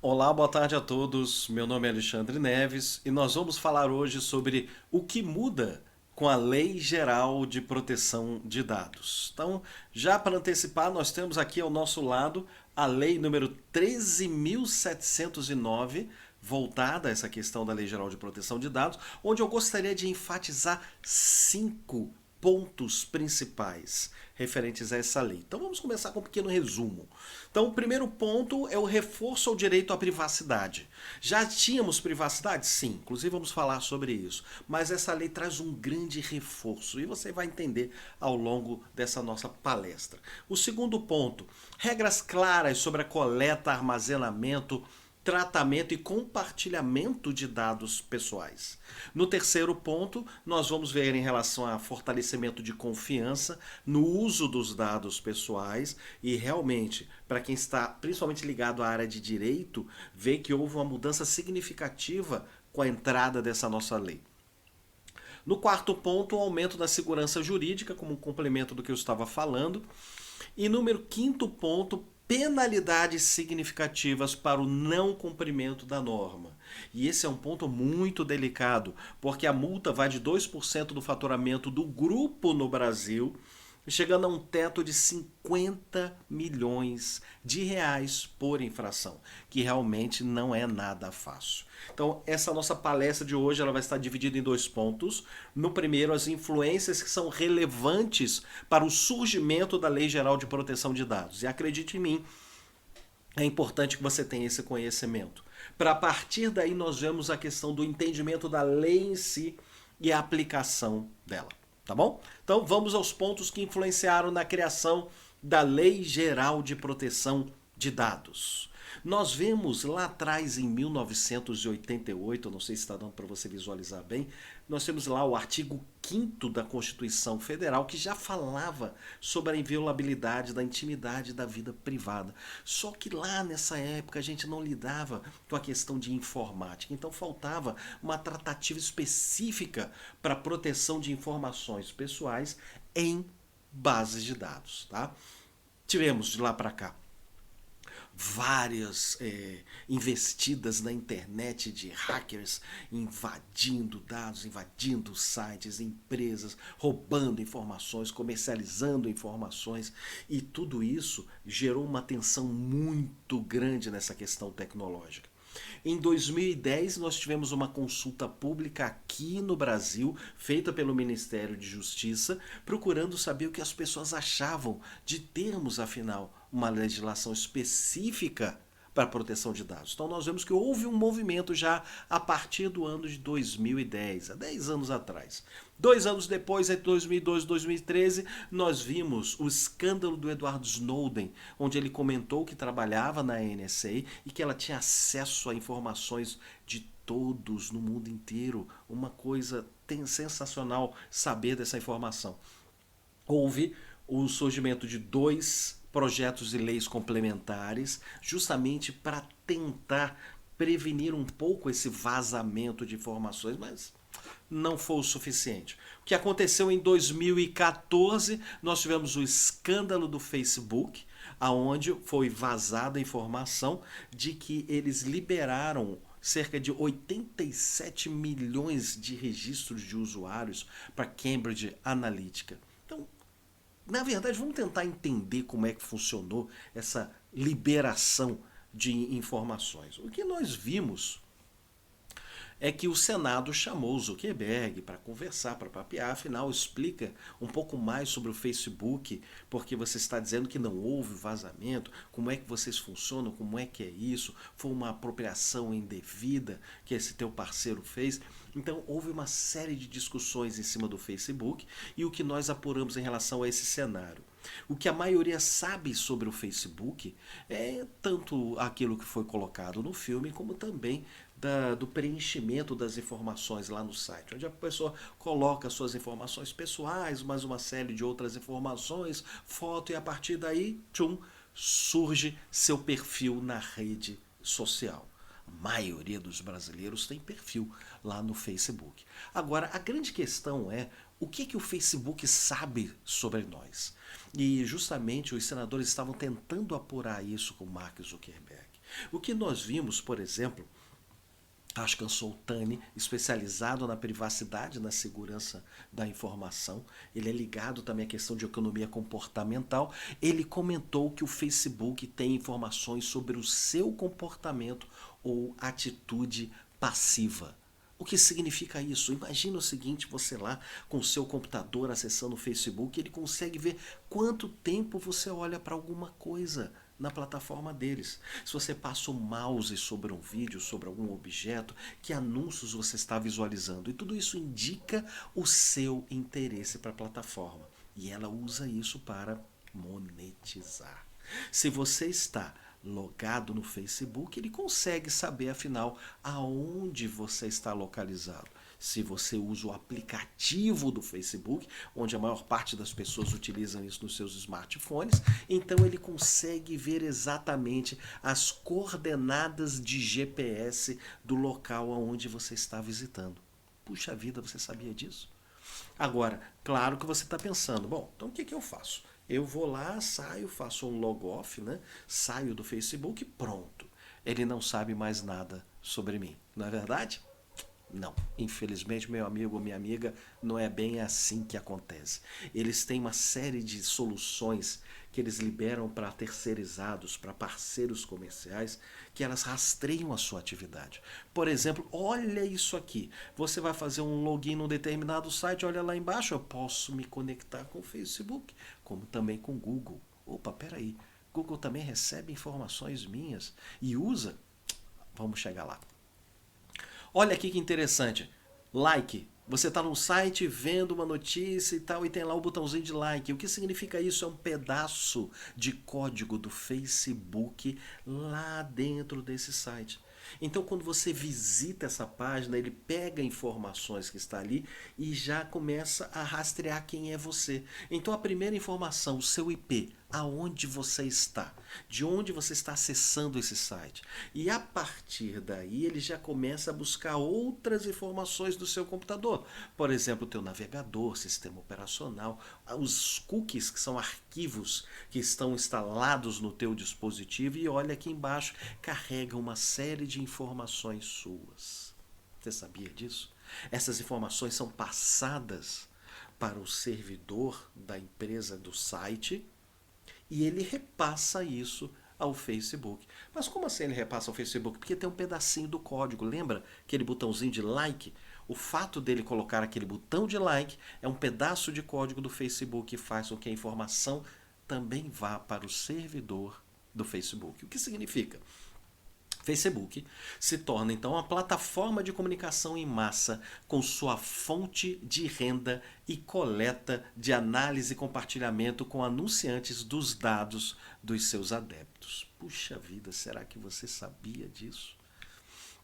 Olá, boa tarde a todos. Meu nome é Alexandre Neves e nós vamos falar hoje sobre o que muda com a Lei Geral de Proteção de Dados. Então, já para antecipar, nós temos aqui ao nosso lado a Lei número 13.709, voltada a essa questão da Lei Geral de Proteção de Dados, onde eu gostaria de enfatizar cinco pontos principais referentes a essa lei. Então vamos começar com um pequeno resumo. Então o primeiro ponto é o reforço ao direito à privacidade. Já tínhamos privacidade? Sim, inclusive vamos falar sobre isso. Mas essa lei traz um grande reforço e você vai entender ao longo dessa nossa palestra. O segundo ponto, regras claras sobre a coleta, armazenamento, tratamento e compartilhamento de dados pessoais. No terceiro ponto, nós vamos ver em relação a fortalecimento de confiança no uso dos dados pessoais e realmente, para quem está principalmente ligado à área de direito, vê que houve uma mudança significativa com a entrada dessa nossa lei. No quarto ponto, o aumento da segurança jurídica, como um complemento do que eu estava falando. E número quinto ponto, penalidades significativas para o não cumprimento da norma. E esse é um ponto muito delicado, porque a multa vai de 2% do faturamento do grupo no Brasil, chegando a um teto de 50 milhões de reais por infração, que realmente não é nada fácil. Então, essa nossa palestra de hoje ela vai estar dividida em dois pontos. No primeiro, as influências que são relevantes para o surgimento da Lei Geral de Proteção de Dados. E acredite em mim, é importante que você tenha esse conhecimento. Para a partir daí nós vemos a questão do entendimento da lei em si e a aplicação dela. Tá bom? Então vamos aos pontos que influenciaram na criação da Lei Geral de Proteção de Dados. Nós vemos lá atrás, em 1988, não sei se está dando para você visualizar bem, nós temos lá o artigo 5º da Constituição Federal que já falava sobre a inviolabilidade da intimidade da vida privada. Só que lá nessa época a gente não lidava com a questão de informática, então faltava uma tratativa específica para a proteção de informações pessoais em bases de dados. Tá? Tivemos de lá para cá várias investidas na internet de hackers invadindo dados, invadindo sites, empresas, roubando informações, comercializando informações e tudo isso gerou uma tensão muito grande nessa questão tecnológica. Em 2010, nós tivemos uma consulta pública aqui no Brasil, feita pelo Ministério de Justiça, procurando saber o que as pessoas achavam de termos, afinal, uma legislação específica para a proteção de dados. Então nós vemos que houve um movimento já a partir do ano de 2010, há 10 anos atrás. 2 anos depois, em 2012 e 2013, nós vimos o escândalo do Edward Snowden, onde ele comentou que trabalhava na NSA e que ela tinha acesso a informações de todos no mundo inteiro. Uma coisa sensacional saber dessa informação. Houve o surgimento de dois projetos de leis complementares, justamente para tentar prevenir um pouco esse vazamento de informações, mas não foi o suficiente. O que aconteceu em 2014, nós tivemos o escândalo do Facebook, aonde foi vazada a informação de que eles liberaram cerca de 87 milhões de registros de usuários para Cambridge Analytica. Então, na verdade, vamos tentar entender como é que funcionou essa liberação de informações. O que nós vimos é que o Senado chamou o Zuckerberg para conversar, para papear, afinal explica um pouco mais sobre o Facebook, porque você está dizendo que não houve vazamento, como é que vocês funcionam, como é que é isso, foi uma apropriação indevida que esse teu parceiro fez. Então houve uma série de discussões em cima do Facebook e o que nós apuramos em relação a esse cenário. O que a maioria sabe sobre o Facebook é tanto aquilo que foi colocado no filme, como também do preenchimento das informações lá no site, onde a pessoa coloca suas informações pessoais, mais uma série de outras informações, foto, e a partir daí, tchum, surge seu perfil na rede social. A maioria dos brasileiros tem perfil lá no Facebook. Agora, a grande questão é o que o Facebook sabe sobre nós. E justamente os senadores estavam tentando apurar isso com Mark Zuckerberg. O que nós vimos, por exemplo, Ashkan Soltani, especializado na privacidade e na segurança da informação. Ele é ligado também à questão de economia comportamental. Ele comentou que o Facebook tem informações sobre o seu comportamento ou atitude passiva. O que significa isso? Imagina o seguinte, você lá com o seu computador acessando o Facebook, ele consegue ver quanto tempo você olha para alguma coisa na plataforma deles. Se você passa o mouse sobre um vídeo, sobre algum objeto, que anúncios você está visualizando. E tudo isso indica o seu interesse para a plataforma. E ela usa isso para monetizar. Se você está logado no Facebook, ele consegue saber afinal aonde você está localizado. Se você usa o aplicativo do Facebook, onde a maior parte das pessoas utilizam isso nos seus smartphones, então ele consegue ver exatamente as coordenadas de GPS do local aonde você está visitando. Puxa vida, você sabia disso? Agora, claro que você está pensando, bom, então o que eu faço? Eu vou lá, saio, faço um log off, né? Saio do Facebook e pronto. Ele não sabe mais nada sobre mim, não é verdade? Não, infelizmente, meu amigo ou minha amiga, não é bem assim que acontece. Eles têm uma série de soluções que eles liberam para terceirizados, para parceiros comerciais, que elas rastreiam a sua atividade. Por exemplo, olha isso aqui. Você vai fazer um login num determinado site, olha lá embaixo, eu posso me conectar com o Facebook, como também com o Google. Opa, peraí, Google também recebe informações minhas e usa? Vamos chegar lá. Olha aqui que interessante. Like. Você está num site vendo uma notícia e tal e tem lá o botãozinho de like. O que significa isso? É um pedaço de código do Facebook lá dentro desse site. Então, quando você visita essa página, ele pega informações que está ali e já começa a rastrear quem é você. Então, a primeira informação, o seu IP, aonde você está, de onde você está acessando esse site. E a partir daí, ele já começa a buscar outras informações do seu computador. Por exemplo, o teu navegador, sistema operacional, os cookies, que são arquivos que estão instalados no teu dispositivo, e olha aqui embaixo, carrega uma série de informações suas. Você sabia disso? Essas informações são passadas para o servidor da empresa do site e ele repassa isso ao Facebook. Mas como assim ele repassa ao Facebook? Porque tem um pedacinho do código. Lembra aquele botãozinho de like? O fato dele colocar aquele botão de like é um pedaço de código do Facebook que faz com que a informação também vá para o servidor do Facebook. O que significa? Facebook se torna então uma plataforma de comunicação em massa com sua fonte de renda e coleta de análise e compartilhamento com anunciantes dos dados dos seus adeptos. Puxa vida, será que você sabia disso?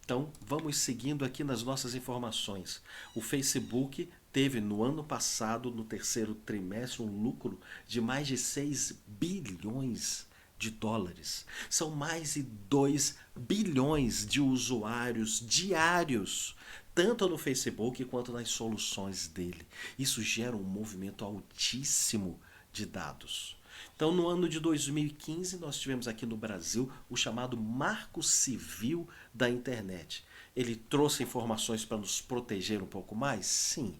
Então, vamos seguindo aqui nas nossas informações. O Facebook teve no ano passado, no terceiro trimestre, um lucro de mais de 6 bilhões de dólares. São mais de 2 bilhões de usuários diários, tanto no Facebook quanto nas soluções dele. Isso gera um movimento altíssimo de dados. Então, no ano de 2015, nós tivemos aqui no Brasil o chamado Marco Civil da Internet. Ele trouxe informações para nos proteger um pouco mais? Sim,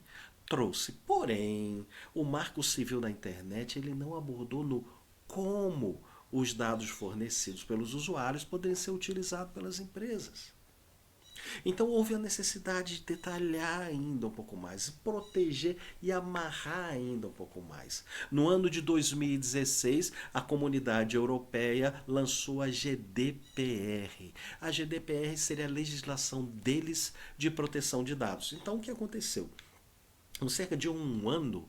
trouxe. Porém, o Marco Civil da Internet ele não abordou no como os dados fornecidos pelos usuários poderiam ser utilizados pelas empresas. Então houve a necessidade de detalhar ainda um pouco mais, proteger e amarrar ainda um pouco mais. No ano de 2016, a comunidade europeia lançou a GDPR. A GDPR seria a legislação deles de proteção de dados. Então o que aconteceu? Com cerca de um ano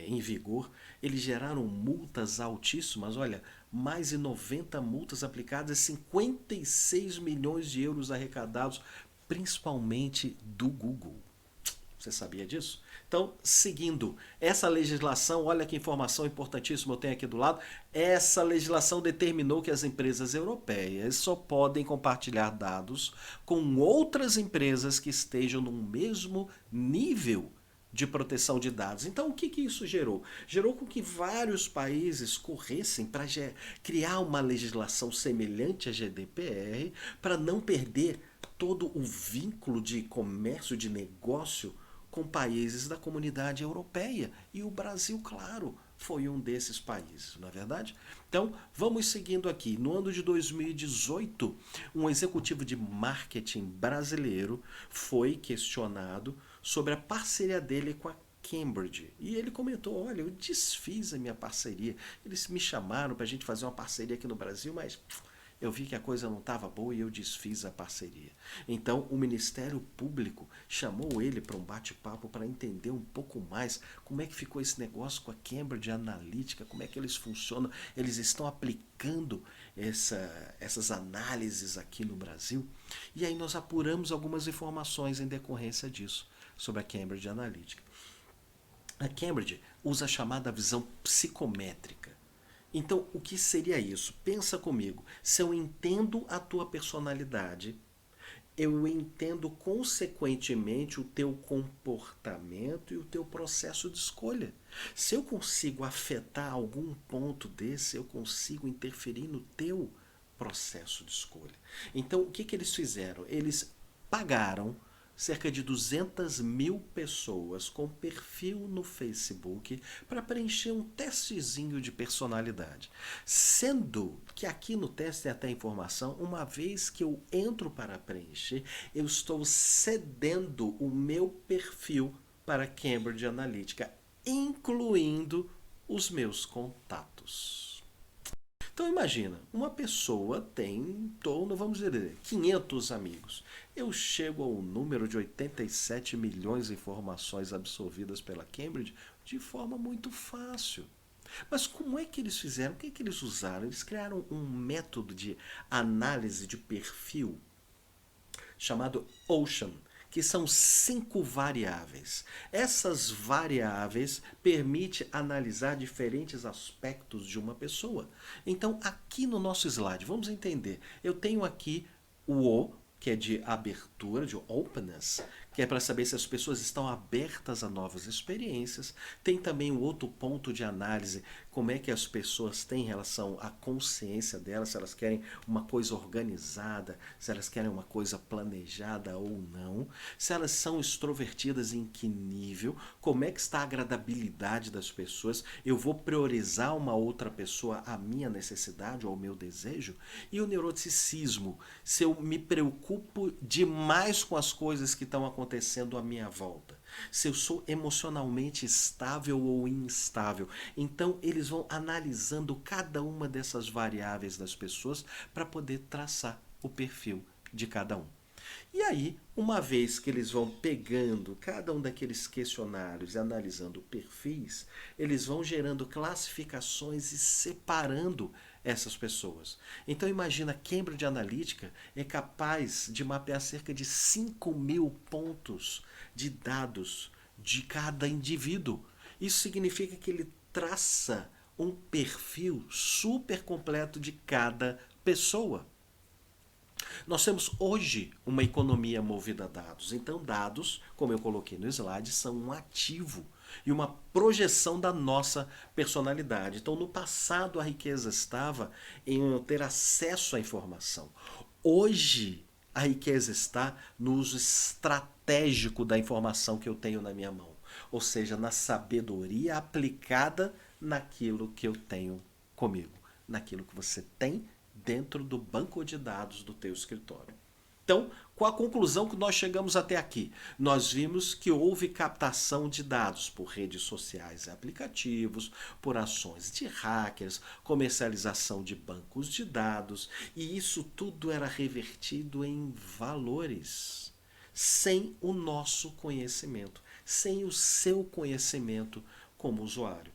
em vigor, eles geraram multas altíssimas, olha, mais de 90 multas aplicadas, 56 milhões de euros arrecadados, principalmente do Google. Você sabia disso? Então, seguindo essa legislação, olha que informação importantíssima eu tenho aqui do lado. Essa legislação determinou que as empresas europeias só podem compartilhar dados com outras empresas que estejam no mesmo nível de proteção de dados. Então, o que, que isso gerou? Gerou com que vários países corressem para criar uma legislação semelhante à GDPR para não perder todo o vínculo de comércio, de negócio com países da comunidade europeia. E o Brasil, claro, foi um desses países, não é verdade? Então, vamos seguindo aqui. No ano de 2018, um executivo de marketing brasileiro foi questionado sobre a parceria dele com a Cambridge. E ele comentou: olha, eu desfiz a minha parceria. Eles me chamaram para a gente fazer uma parceria aqui no Brasil, mas eu vi que a coisa não estava boa e eu desfiz a parceria. Então, o Ministério Público chamou ele para um bate-papo para entender um pouco mais como é que ficou esse negócio com a Cambridge Analytica, como é que eles funcionam, eles estão aplicando essas análises aqui no Brasil. E aí nós apuramos algumas informações em decorrência disso, sobre a Cambridge Analytica. A Cambridge usa a chamada visão psicométrica. Então, o que seria isso? Pensa comigo. Se eu entendo a tua personalidade, eu entendo consequentemente o teu comportamento e o teu processo de escolha. Se eu consigo afetar algum ponto desse, eu consigo interferir no teu processo de escolha. Então, o que, que eles fizeram? Eles pagaram cerca de 200 mil pessoas com perfil no Facebook para preencher um testezinho de personalidade. Sendo que aqui no teste tem até informação, uma vez que eu entro para preencher, eu estou cedendo o meu perfil para Cambridge Analytica, incluindo os meus contatos. Então imagina, uma pessoa tem em torno, vamos dizer, 500 amigos. Eu chego ao número de 87 milhões de informações absorvidas pela Cambridge de forma muito fácil. Mas como é que eles fizeram? O que é que eles usaram? Eles criaram um método de análise de perfil chamado Ocean, que são 5 variáveis. Essas variáveis permitem analisar diferentes aspectos de uma pessoa. Então, aqui no nosso slide, vamos entender. Eu tenho aqui o O, que é de abertura, de openness, que é para saber se as pessoas estão abertas a novas experiências. Tem também o outro ponto de análise, como é que as pessoas têm em relação à consciência delas, se elas querem uma coisa organizada, se elas querem uma coisa planejada ou não, se elas são extrovertidas em que nível, como é que está a agradabilidade das pessoas, eu vou priorizar uma outra pessoa à minha necessidade ou ao meu desejo, e o neuroticismo, se eu me preocupo demais com as coisas que estão acontecendo à minha volta, se eu sou emocionalmente estável ou instável. Então eles vão analisando cada uma dessas variáveis das pessoas para poder traçar o perfil de cada um. E aí, uma vez que eles vão pegando cada um daqueles questionários e analisando perfis, eles vão gerando classificações e separando essas pessoas. Então imagina, Cambridge Analytica é capaz de mapear cerca de 5 mil pontos de dados de cada indivíduo. Isso significa que ele traça um perfil super completo de cada pessoa. Nós temos hoje uma economia movida a dados. Então, dados, como eu coloquei no slide, são um ativo e uma projeção da nossa personalidade. Então, no passado, a riqueza estava em eu ter acesso à informação. Hoje, a riqueza está no uso estratégico da informação que eu tenho na minha mão. Ou seja, na sabedoria aplicada naquilo que eu tenho comigo, naquilo que você tem dentro do banco de dados do teu escritório. Então, qual a conclusão que nós chegamos até aqui? Nós vimos que houve captação de dados por redes sociais e aplicativos, por ações de hackers, comercialização de bancos de dados, e isso tudo era revertido em valores, sem o nosso conhecimento, sem o seu conhecimento como usuário.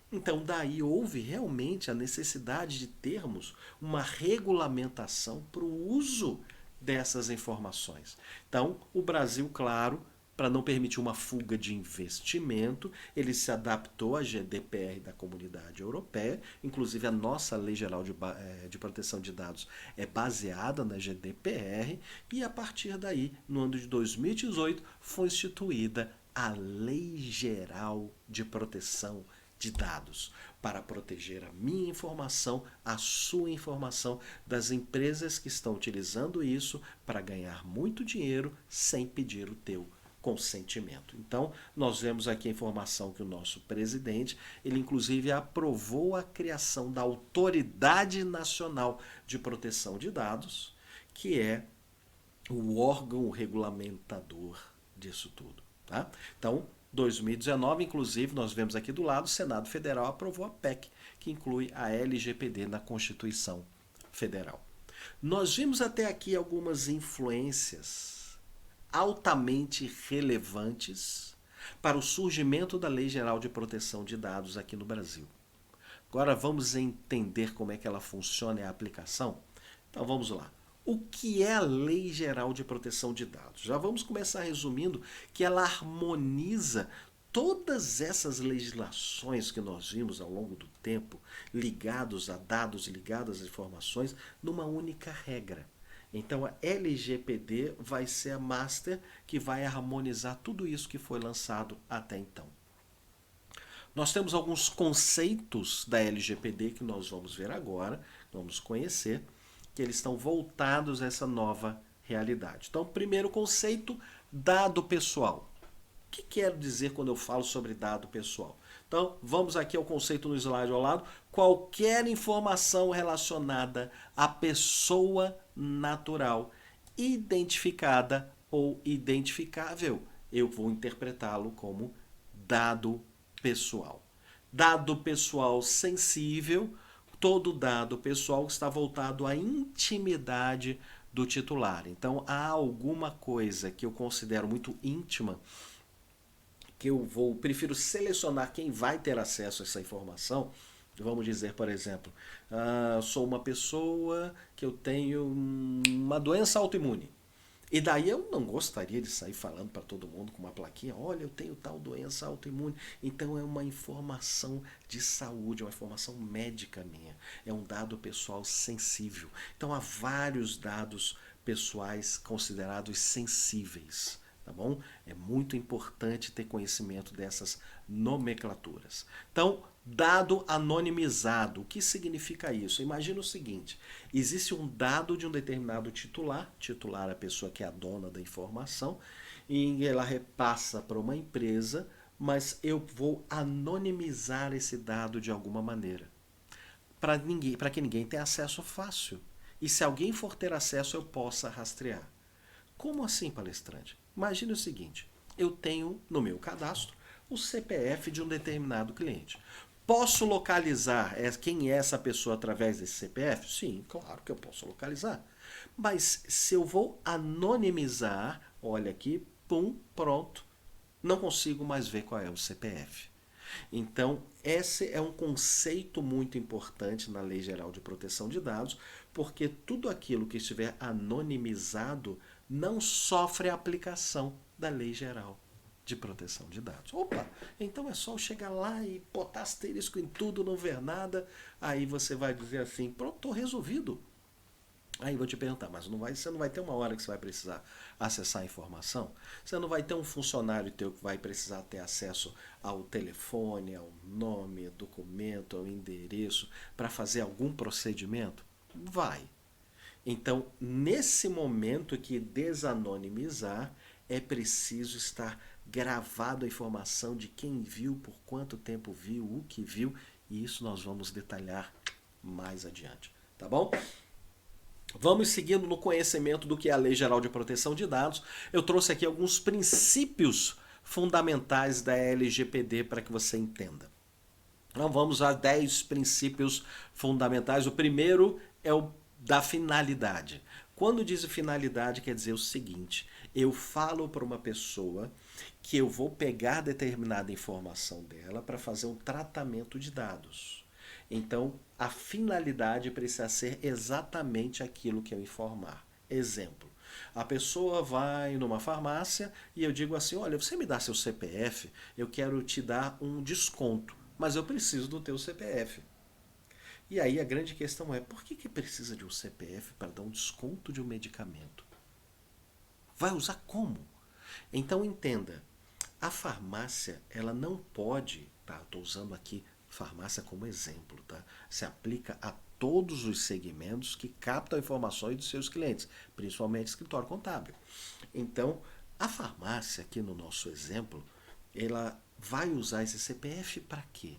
Então, daí houve realmente a necessidade de termos uma regulamentação para o uso dessas informações. Então, o Brasil, claro, para não permitir uma fuga de investimento, ele se adaptou à GDPR da Comunidade Europeia, inclusive a nossa Lei Geral de Proteção de Dados é baseada na GDPR, e a partir daí, no ano de 2018, foi instituída a Lei Geral de Proteção de Dados, para proteger a minha informação, a sua informação, das empresas que estão utilizando isso para ganhar muito dinheiro sem pedir o teu consentimento. Então, nós vemos aqui a informação que o nosso presidente, ele inclusive aprovou a criação da Autoridade Nacional de Proteção de Dados, que é o órgão regulamentador disso tudo. Tá? Então, 2019, inclusive, nós vemos aqui do lado, o Senado Federal aprovou a PEC, que inclui a LGPD na Constituição Federal. Nós vimos até aqui algumas influências altamente relevantes para o surgimento da Lei Geral de Proteção de Dados aqui no Brasil. Agora vamos entender como é que ela funciona e a aplicação? Então vamos lá. O que é a Lei Geral de Proteção de Dados? Já vamos começar resumindo que ela harmoniza todas essas legislações que nós vimos ao longo do tempo, ligados a dados, ligados a informações, numa única regra. Então a LGPD vai ser a master que vai harmonizar tudo isso que foi lançado até então. Nós temos alguns conceitos da LGPD que nós vamos ver agora, vamos conhecer, que eles estão voltados a essa nova realidade. Então, primeiro conceito, dado pessoal. O que quero dizer quando eu falo sobre dado pessoal? Então, vamos aqui ao conceito no slide ao lado. Qualquer informação relacionada à pessoa natural, identificada ou identificável, eu vou interpretá-lo como dado pessoal. Dado pessoal sensível, todo dado pessoal está voltado à intimidade do titular. Então, há alguma coisa que eu considero muito íntima, que eu prefiro selecionar quem vai ter acesso a essa informação. Vamos dizer, por exemplo, sou uma pessoa que eu tenho uma doença autoimune. E daí eu não gostaria de sair falando para todo mundo com uma plaquinha, olha, eu tenho tal doença autoimune. Então é uma informação de saúde, uma informação médica minha. É um dado pessoal sensível. Então há vários dados pessoais considerados sensíveis. Tá bom? É muito importante ter conhecimento dessas nomenclaturas. Então, dado anonimizado, o que significa isso? Imagina o seguinte, existe um dado de um determinado titular, titular é a pessoa que é a dona da informação, e ela repassa para uma empresa, mas eu vou anonimizar esse dado de alguma maneira, para que ninguém tenha acesso fácil. E se alguém for ter acesso, eu possa rastrear. Como assim, palestrante? Imagine o seguinte, eu tenho no meu cadastro o CPF de um determinado cliente. Posso localizar quem é essa pessoa através desse CPF? Sim, claro que eu posso localizar. Mas se eu vou anonimizar, olha aqui, pum, pronto, não consigo mais ver qual é o CPF. Então, esse é um conceito muito importante na Lei Geral de Proteção de Dados, porque tudo aquilo que estiver anonimizado não sofre a aplicação da Lei Geral de Proteção de Dados. Opa, então é só eu chegar lá e botar asterisco em tudo, não ver nada, aí você vai dizer assim, pronto, estou resolvido. Aí eu vou te perguntar, mas você não vai ter uma hora que você vai precisar acessar a informação? Você não vai ter um funcionário teu que vai precisar ter acesso ao telefone, ao nome, documento, ao endereço, para fazer algum procedimento? Vai. Então, nesse momento que desanonimizar, é preciso estar gravado a informação de quem viu, por quanto tempo viu, o que viu, e isso nós vamos detalhar mais adiante, tá bom? Vamos seguindo no conhecimento do que é a Lei Geral de Proteção de Dados. Eu trouxe aqui alguns princípios fundamentais da LGPD para que você entenda. Então vamos a 10 princípios fundamentais. O primeiro é o da finalidade. Quando diz finalidade, quer dizer o seguinte, eu falo para uma pessoa que eu vou pegar determinada informação dela para fazer um tratamento de dados. Então, a finalidade precisa ser exatamente aquilo que eu informar. Exemplo, a pessoa vai numa farmácia e eu digo assim, olha, você me dá seu CPF, eu quero te dar um desconto, mas eu preciso do teu CPF. E aí a grande questão é, por que precisa de um CPF para dar um desconto de um medicamento? Vai usar como? Então entenda, A farmácia, ela não pode, tá? Estou usando aqui farmácia como exemplo, tá? Se aplica a todos os segmentos que captam informações dos seus clientes, principalmente escritório contábil. Então, a farmácia, aqui no nosso exemplo, ela vai usar esse CPF para quê?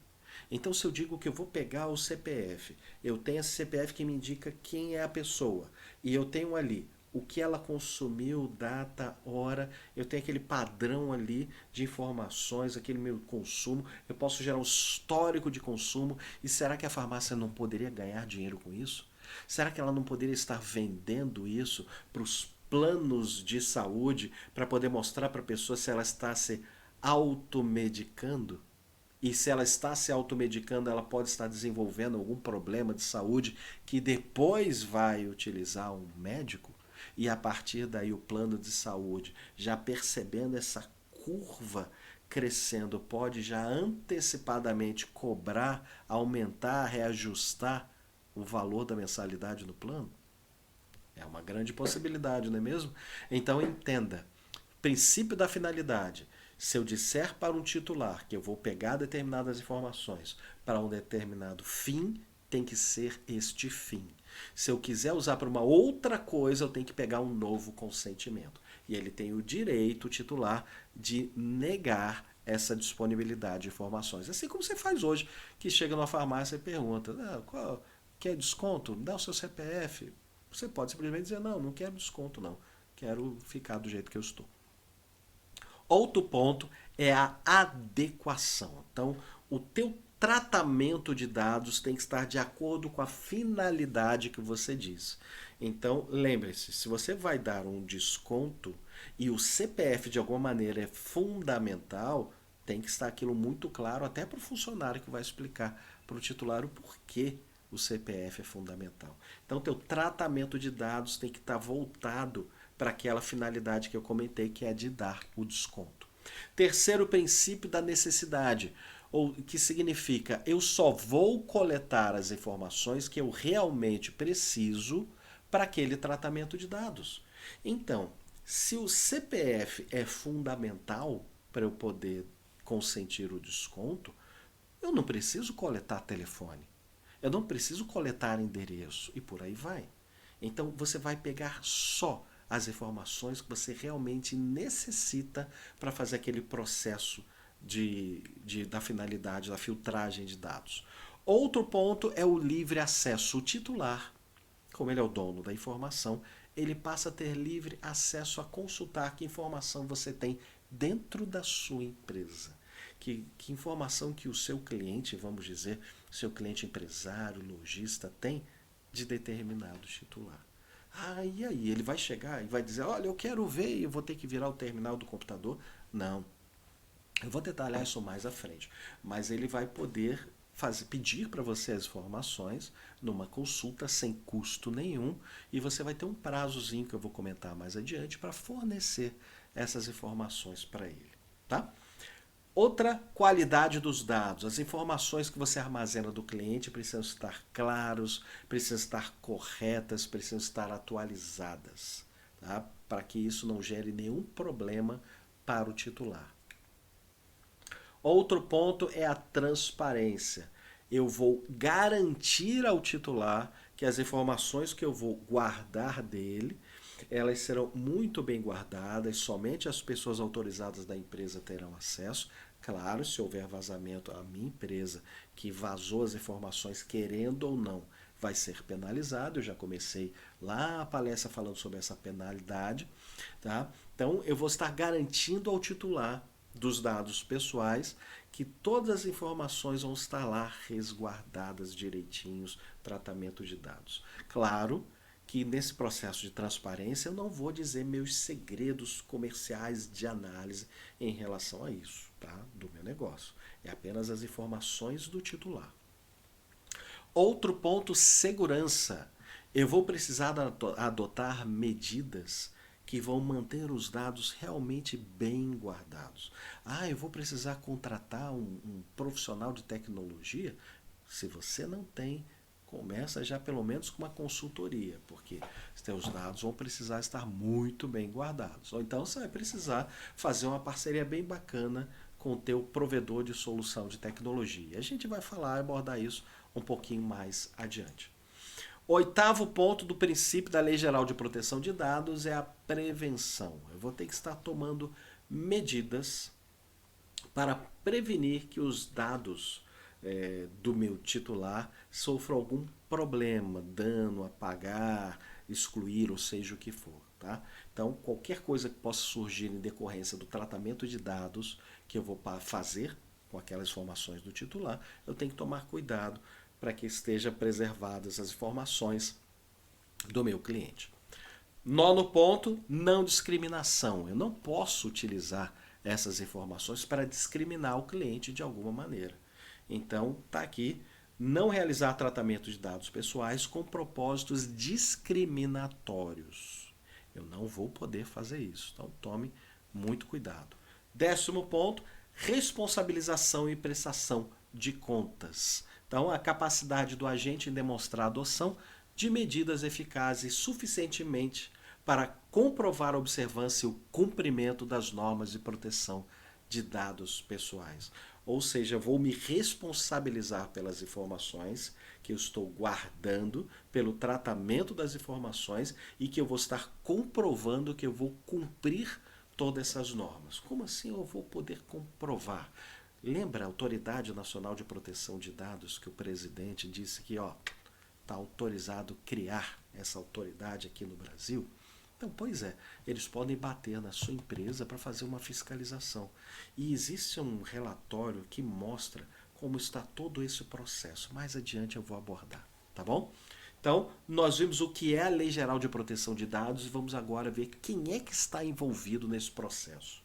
Então, se eu digo que eu vou pegar o CPF, eu tenho esse CPF que me indica quem é a pessoa, e eu tenho ali o que ela consumiu, data, hora, eu tenho aquele padrão ali de informações, aquele meu consumo, eu posso gerar um histórico de consumo, e será que a farmácia não poderia ganhar dinheiro com isso? Será que ela não poderia estar vendendo isso para os planos de saúde para poder mostrar para a pessoa se ela está se automedicando? E se ela está se automedicando, ela pode estar desenvolvendo algum problema de saúde que depois vai utilizar um médico? E a partir daí o plano de saúde, já percebendo essa curva crescendo, pode já antecipadamente cobrar, aumentar, reajustar o valor da mensalidade no plano? É uma grande possibilidade, não é mesmo? Então entenda, princípio da finalidade. Se eu disser para um titular que eu vou pegar determinadas informações para um determinado fim, tem que ser este fim. Se eu quiser usar para uma outra coisa, eu tenho que pegar um novo consentimento. E ele tem o direito, o titular, de negar essa disponibilidade de informações. Assim como você faz hoje, que chega numa farmácia e pergunta: quer desconto? Dá o seu CPF. Você pode simplesmente dizer: não, não quero desconto, não. Quero ficar do jeito que eu estou. Outro ponto é a adequação. Então, o teu tratamento de dados tem que estar de acordo com a finalidade que você diz. Então, lembre-se, se você vai dar um desconto e o CPF de alguma maneira é fundamental, tem que estar aquilo muito claro até para o funcionário que vai explicar para o titular o porquê o CPF é fundamental. Então, teu tratamento de dados tem que estar voltado para aquela finalidade que eu comentei, que é de dar o desconto. Terceiro princípio da necessidade, ou que significa eu só vou coletar as informações que eu realmente preciso para aquele tratamento de dados. Então, se o CPF é fundamental para eu poder consentir o desconto, eu não preciso coletar telefone. Eu não preciso coletar endereço e por aí vai. Então você vai pegar só as informações que você realmente necessita para fazer aquele processo da finalidade, da filtragem de dados. Outro ponto é o livre acesso. O titular, como ele é o dono da informação, ele passa a ter livre acesso a consultar que informação você tem dentro da sua empresa. Que informação que o seu cliente, vamos dizer, seu cliente empresário, lojista, tem de determinado titular. E aí ele vai chegar e vai dizer: olha, eu quero ver e eu vou ter que virar o terminal do computador. Não, eu vou detalhar isso mais à frente. Mas ele vai poder pedir para você as informações numa consulta sem custo nenhum e você vai ter um prazozinho que eu vou comentar mais adiante para fornecer essas informações para ele. Tá? Outra qualidade dos dados. As informações que você armazena do cliente precisam estar claros, precisam estar corretas, precisam estar atualizadas, tá? Para que isso não gere nenhum problema para o titular. Outro ponto é a transparência. Eu vou garantir ao titular que as informações que eu vou guardar dele, elas serão muito bem guardadas, somente as pessoas autorizadas da empresa terão acesso. Claro, se houver vazamento, a minha empresa que vazou as informações, querendo ou não, vai ser penalizado. Eu já comecei lá a palestra falando sobre essa penalidade. Tá? Então, eu vou estar garantindo ao titular dos dados pessoais que todas as informações vão estar lá resguardadas direitinhos, tratamento de dados. Claro que nesse processo de transparência eu não vou dizer meus segredos comerciais de análise em relação a isso, tá? Do meu negócio. É apenas as informações do titular. Outro ponto, segurança. Eu vou precisar adotar medidas que vão manter os dados realmente bem guardados. Eu vou precisar contratar um profissional de tecnologia? Se você não tem começa já pelo menos com uma consultoria, porque os teus dados vão precisar estar muito bem guardados. Ou então você vai precisar fazer uma parceria bem bacana com o teu provedor de solução de tecnologia. A gente vai falar e abordar isso um pouquinho mais adiante. Oitavo ponto do princípio da Lei Geral de Proteção de Dados é a prevenção. Eu vou ter que estar tomando medidas para prevenir que os dados do meu titular sofram algum problema, dano, apagar, excluir, ou seja o que for. Tá? Então, qualquer coisa que possa surgir em decorrência do tratamento de dados que eu vou fazer com aquelas informações do titular, eu tenho que tomar cuidado para que estejam preservadas as informações do meu cliente. Nono ponto, não discriminação. Eu não posso utilizar essas informações para discriminar o cliente de alguma maneira. Então, está aqui, não realizar tratamento de dados pessoais com propósitos discriminatórios. Eu não vou poder fazer isso, então tome muito cuidado. Décimo ponto, responsabilização e prestação de contas. Então, a capacidade do agente em demonstrar a adoção de medidas eficazes suficientemente para comprovar a observância e o cumprimento das normas de proteção de dados pessoais. Ou seja, vou me responsabilizar pelas informações que eu estou guardando, pelo tratamento das informações e que eu vou estar comprovando que eu vou cumprir todas essas normas. Como assim eu vou poder comprovar? Lembra a Autoridade Nacional de Proteção de Dados que o presidente disse que está autorizado criar essa autoridade aqui no Brasil? Então, pois é, eles podem bater na sua empresa para fazer uma fiscalização. E existe um relatório que mostra como está todo esse processo. Mais adiante eu vou abordar, tá bom? Então, nós vimos o que é a Lei Geral de Proteção de Dados e vamos agora ver quem é que está envolvido nesse processo.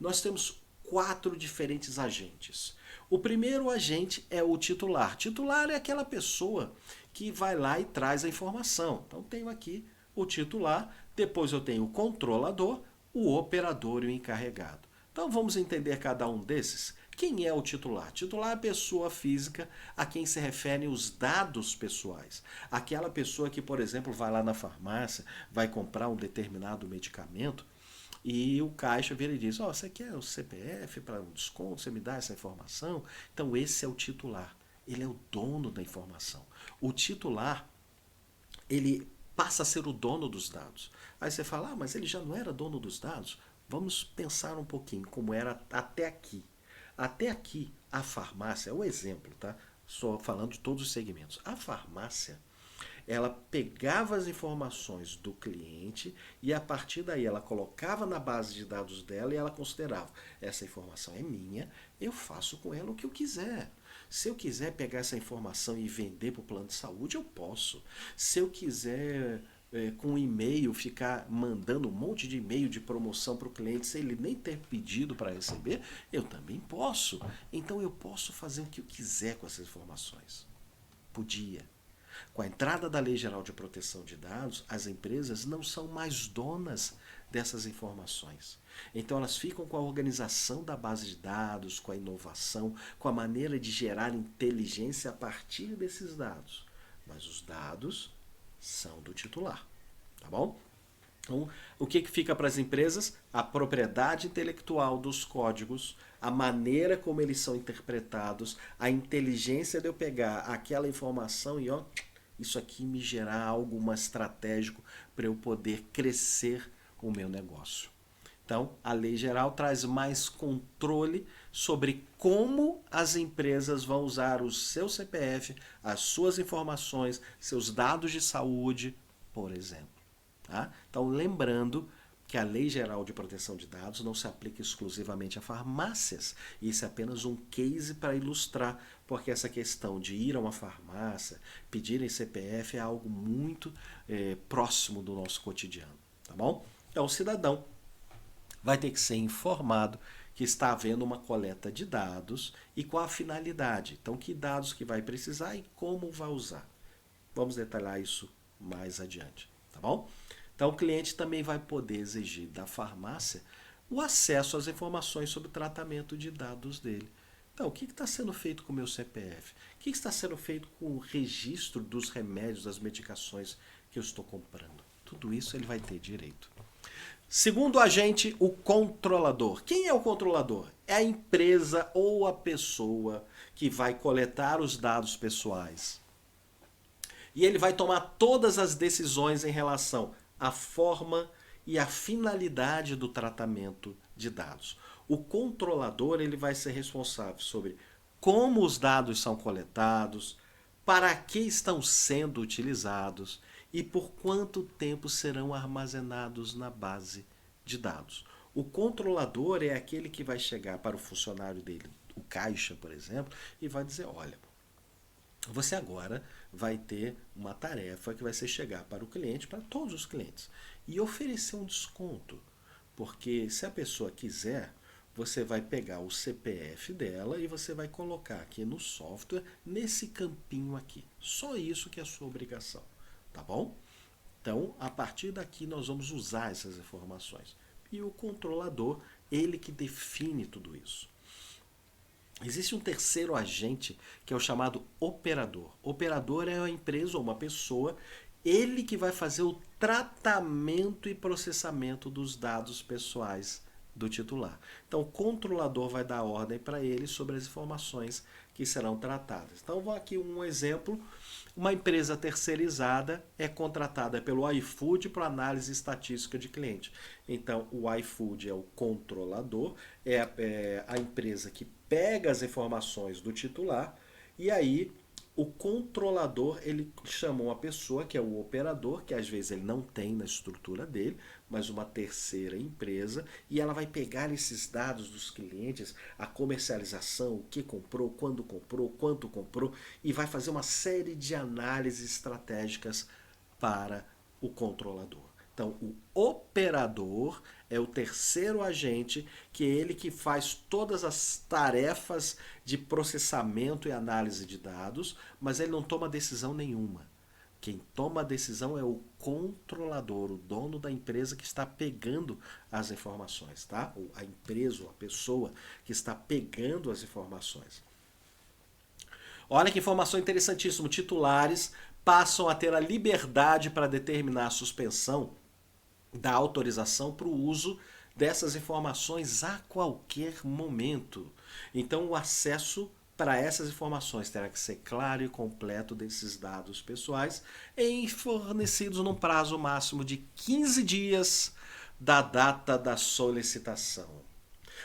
Nós temos 4 diferentes agentes. O primeiro agente é o titular. Titular é aquela pessoa que vai lá e traz a informação. Então, tenho aqui o titular, depois eu tenho o controlador, o operador e o encarregado. Então vamos entender cada um desses. Quem é o titular? Titular é a pessoa física a quem se referem os dados pessoais. Aquela pessoa que, por exemplo, vai lá na farmácia, vai comprar um determinado medicamento e o caixa vira e diz, você quer o CPF para um desconto? Você me dá essa informação? Então esse é o titular. Ele é o dono da informação. O titular, ele passa a ser o dono dos dados. Aí você fala, mas ele já não era dono dos dados? Vamos pensar um pouquinho como era até aqui. Até aqui, a farmácia, é o exemplo, tá? Só falando de todos os segmentos. A farmácia, ela pegava as informações do cliente e a partir daí ela colocava na base de dados dela e ela considerava, essa informação é minha, eu faço com ela o que eu quiser. Se eu quiser pegar essa informação e vender para o plano de saúde, eu posso. Se eu quiser, com um e-mail, ficar mandando um monte de e-mail de promoção para o cliente sem ele nem ter pedido para receber, eu também posso. Então eu posso fazer o que eu quiser com essas informações. Podia. Com a entrada da Lei Geral de Proteção de Dados, as empresas não são mais donas dessas informações. Então elas ficam com a organização da base de dados, com a inovação, com a maneira de gerar inteligência a partir desses dados. Mas os dados são do titular, tá bom? Então, o que fica para as empresas? A propriedade intelectual dos códigos, a maneira como eles são interpretados, a inteligência de eu pegar aquela informação e isso aqui me gerar algo mais estratégico para eu poder crescer o meu negócio. Então, a lei geral traz mais controle sobre como as empresas vão usar o seu CPF, as suas informações, seus dados de saúde, por exemplo. Tá? Então, lembrando que a Lei Geral de Proteção de Dados não se aplica exclusivamente a farmácias. Isso é apenas um case para ilustrar, porque essa questão de ir a uma farmácia, pedirem CPF é algo muito próximo do nosso cotidiano. Tá bom? Então, o cidadão vai ter que ser informado que está havendo uma coleta de dados e qual a finalidade. Então, que dados que vai precisar e como vai usar. Vamos detalhar isso mais adiante, tá bom? Então, o cliente também vai poder exigir da farmácia o acesso às informações sobre o tratamento de dados dele. Então, o que está sendo feito com o meu CPF? O que está sendo feito com o registro dos remédios, das medicações que eu estou comprando? Tudo isso ele vai ter direito. Segundo agente, o controlador. Quem é o controlador? É a empresa ou a pessoa que vai coletar os dados pessoais. E ele vai tomar todas as decisões em relação à forma e à finalidade do tratamento de dados. O controlador ele vai ser responsável sobre como os dados são coletados, para que estão sendo utilizados e por quanto tempo serão armazenados na base de dados. O controlador é aquele que vai chegar para o funcionário dele, o caixa, por exemplo, e vai dizer: olha, você agora vai ter uma tarefa que vai ser chegar para o cliente, para todos os clientes, e oferecer um desconto. Porque se a pessoa quiser, você vai pegar o CPF dela e você vai colocar aqui no software, nesse campinho aqui. Só isso que é a sua obrigação, tá bom? Então, a partir daqui nós vamos usar essas informações. E o controlador, ele que define tudo isso. Existe um terceiro agente que é o chamado operador. Operador é uma empresa ou uma pessoa, ele que vai fazer o tratamento e processamento dos dados pessoais do titular. Então, o controlador vai dar ordem para ele sobre as informações que serão tratadas. Então, vou aqui um exemplo. Uma empresa terceirizada é contratada pelo iFood para análise estatística de cliente. Então, o iFood é o controlador, é a empresa que pega as informações do titular e aí o controlador ele chama uma pessoa que é o operador, que às vezes ele não tem na estrutura dele, mas uma terceira empresa, e ela vai pegar esses dados dos clientes, a comercialização, o que comprou, quando comprou, quanto comprou, e vai fazer uma série de análises estratégicas para o controlador. Então, o operador é o terceiro agente, que é ele que faz todas as tarefas de processamento e análise de dados, mas ele não toma decisão nenhuma. Quem toma a decisão é o controlador, o dono da empresa que está pegando as informações, tá? Ou a empresa, ou a pessoa que está pegando as informações. Olha que informação interessantíssima. Titulares passam a ter a liberdade para determinar a suspensão da autorização para o uso dessas informações a qualquer momento. Então, o acesso para essas informações terá que ser claro e completo desses dados pessoais e fornecidos num prazo máximo de 15 dias da data da solicitação.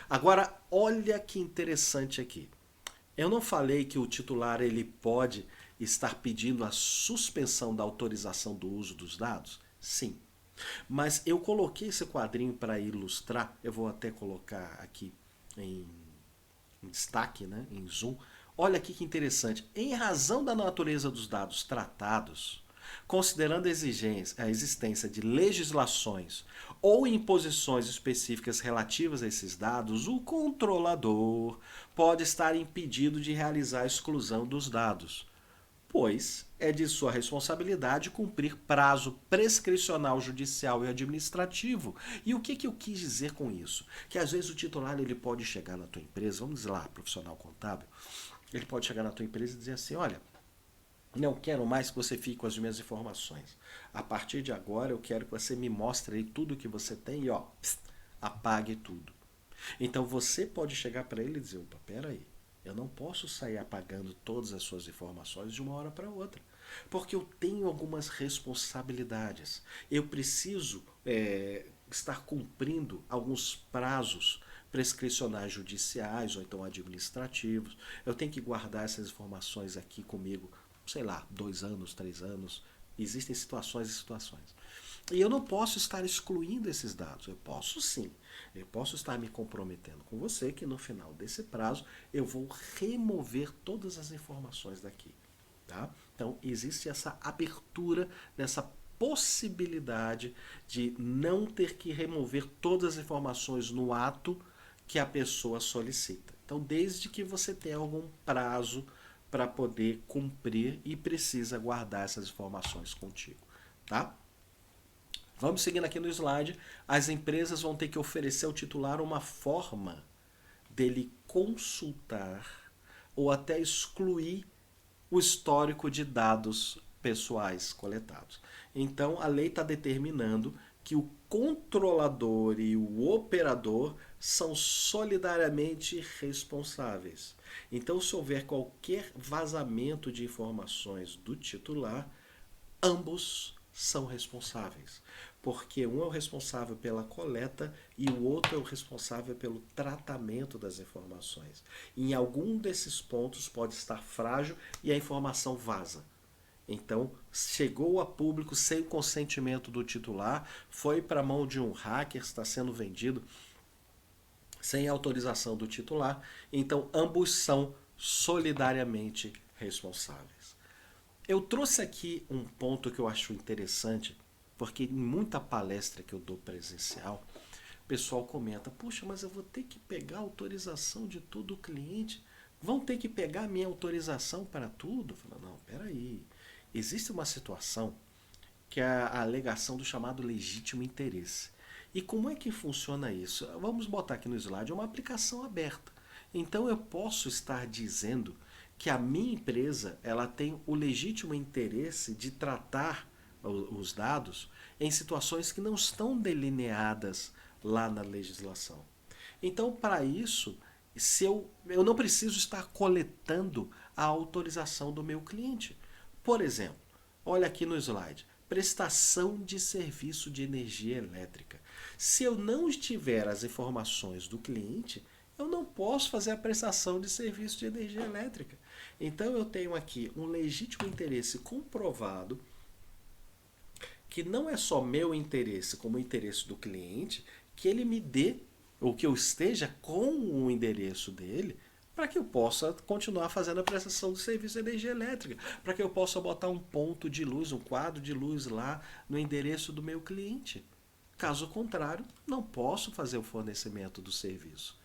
Agora, olha que interessante aqui. Eu não falei que o titular ele pode estar pedindo a suspensão da autorização do uso dos dados? Sim. Mas eu coloquei esse quadrinho para ilustrar, eu vou até colocar aqui em destaque, né, em zoom. Olha aqui que interessante. Em razão da natureza dos dados tratados, considerando a existência de legislações ou imposições específicas relativas a esses dados, o controlador pode estar impedido de realizar a exclusão dos dados, pois é de sua responsabilidade cumprir prazo prescricional judicial e administrativo. E o que eu quis dizer com isso? Que às vezes o titular ele pode chegar na tua empresa, vamos dizer lá, profissional contábil, ele pode chegar na tua empresa e dizer assim: olha, não quero mais que você fique com as minhas informações. A partir de agora eu quero que você me mostre aí tudo que você tem e apague tudo. Então você pode chegar para ele e dizer: opa, peraí, eu não posso sair apagando todas as suas informações de uma hora para outra, porque eu tenho algumas responsabilidades. Eu preciso estar cumprindo alguns prazos prescricionais judiciais ou então administrativos. Eu tenho que guardar essas informações aqui comigo, sei lá, 2 anos, 3 anos. Existem situações e situações. E eu não posso estar excluindo esses dados. Eu posso sim. Eu posso estar me comprometendo com você que no final desse prazo eu vou remover todas as informações daqui. Tá? Então existe essa abertura dessa possibilidade de não ter que remover todas as informações no ato que a pessoa solicita. Então, desde que você tenha algum prazo para poder cumprir e precisa guardar essas informações contigo, tá? Vamos seguindo aqui no slide. As empresas vão ter que oferecer ao titular uma forma dele consultar ou até excluir o histórico de dados pessoais coletados. Então, a lei está determinando que o controlador e o operador são solidariamente responsáveis. Então, se houver qualquer vazamento de informações do titular, ambos são responsáveis, porque um é o responsável pela coleta e o outro é o responsável pelo tratamento das informações. Em algum desses pontos pode estar frágil e a informação vaza. Então, chegou a público sem o consentimento do titular, foi para a mão de um hacker, está sendo vendido sem autorização do titular. Então, ambos são solidariamente responsáveis. Eu trouxe aqui um ponto que eu acho interessante, porque em muita palestra que eu dou presencial, o pessoal comenta: puxa, mas eu vou ter que pegar a autorização de todo o cliente? Vão ter que pegar a minha autorização para tudo? Eu falo: não, peraí. Existe uma situação que é a alegação do chamado legítimo interesse. E como é que funciona isso? Vamos botar aqui no slide uma aplicação aberta. Então eu posso estar dizendo que a minha empresa ela tem o legítimo interesse de tratar os dados em situações que não estão delineadas lá na legislação. Então, para isso, se eu não preciso estar coletando a autorização do meu cliente. Por exemplo, olha aqui no slide, prestação de serviço de energia elétrica. Se eu não tiver as informações do cliente, eu não posso fazer a prestação de serviço de energia elétrica. Então eu tenho aqui um legítimo interesse comprovado, que não é só meu interesse, como o interesse do cliente, que ele me dê, ou que eu esteja com o endereço dele, para que eu possa continuar fazendo a prestação de serviço de energia elétrica, para que eu possa botar um ponto de luz, um quadro de luz lá no endereço do meu cliente. Caso contrário, não posso fazer o fornecimento do serviço.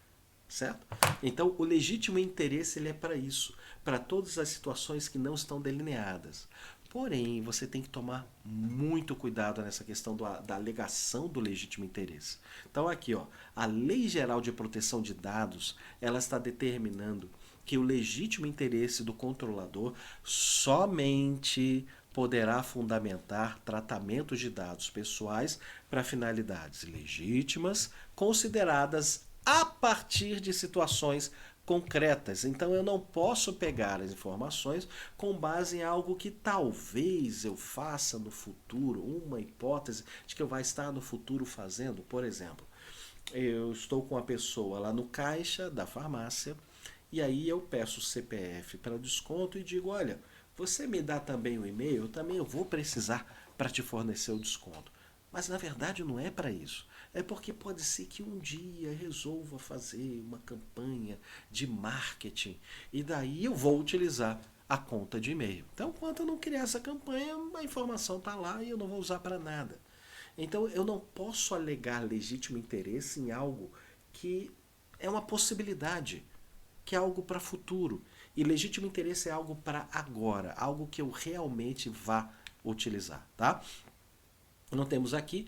Certo? Então, o legítimo interesse ele é para isso, para todas as situações que não estão delineadas. Porém, você tem que tomar muito cuidado nessa questão da alegação do legítimo interesse. Então, aqui, ó, a Lei Geral de Proteção de Dados, ela está determinando que o legítimo interesse do controlador somente poderá fundamentar tratamentos de dados pessoais para finalidades legítimas, consideradas a partir de situações concretas. Então eu não posso pegar as informações com base em algo que talvez eu faça no futuro, uma hipótese de que eu vai estar no futuro fazendo. Por exemplo, eu estou com uma pessoa lá no caixa da farmácia e aí eu peço o CPF para desconto e digo: olha, você me dá também o e-mail, também eu vou precisar para te fornecer o desconto. Mas na verdade não é para isso. É porque pode ser que um dia resolva fazer uma campanha de marketing e daí eu vou utilizar a conta de e-mail. Então, enquanto eu não criar essa campanha, a informação está lá e eu não vou usar para nada. Então, eu não posso alegar legítimo interesse em algo que é uma possibilidade, que é algo para futuro. E legítimo interesse é algo para agora, algo que eu realmente vá utilizar, tá? Nós temos aqui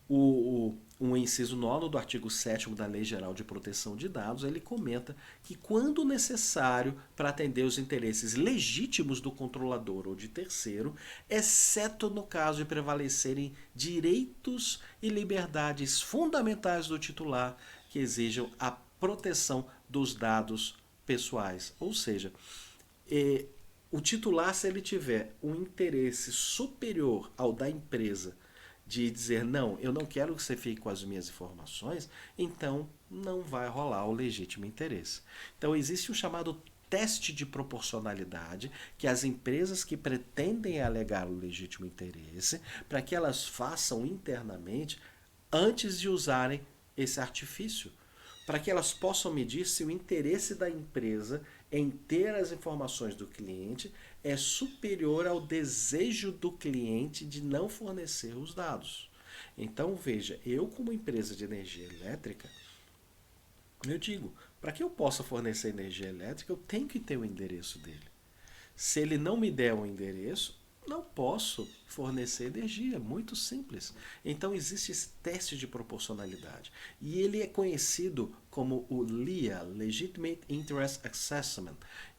um inciso 9 do artigo 7º da Lei Geral de Proteção de Dados. Ele comenta que quando necessário para atender os interesses legítimos do controlador ou de terceiro, exceto no caso de prevalecerem direitos e liberdades fundamentais do titular que exijam a proteção dos dados pessoais. Ou seja, o titular, se ele tiver um interesse superior ao da empresa de dizer: não, eu não quero que você fique com as minhas informações, então não vai rolar o legítimo interesse. Então existe o chamado teste de proporcionalidade, que as empresas que pretendem alegar o legítimo interesse, para que elas façam internamente antes de usarem esse artifício, para que elas possam medir se o interesse da empresa em ter as informações do cliente é superior ao desejo do cliente de não fornecer os dados. Então, veja, eu como empresa de energia elétrica, eu digo, para que eu possa fornecer energia elétrica, eu tenho que ter o endereço dele. Se ele não me der o endereço, não posso fornecer energia, muito simples. Então existe esse teste de proporcionalidade e ele é conhecido como o LIA, Legitimate Interest Assessment.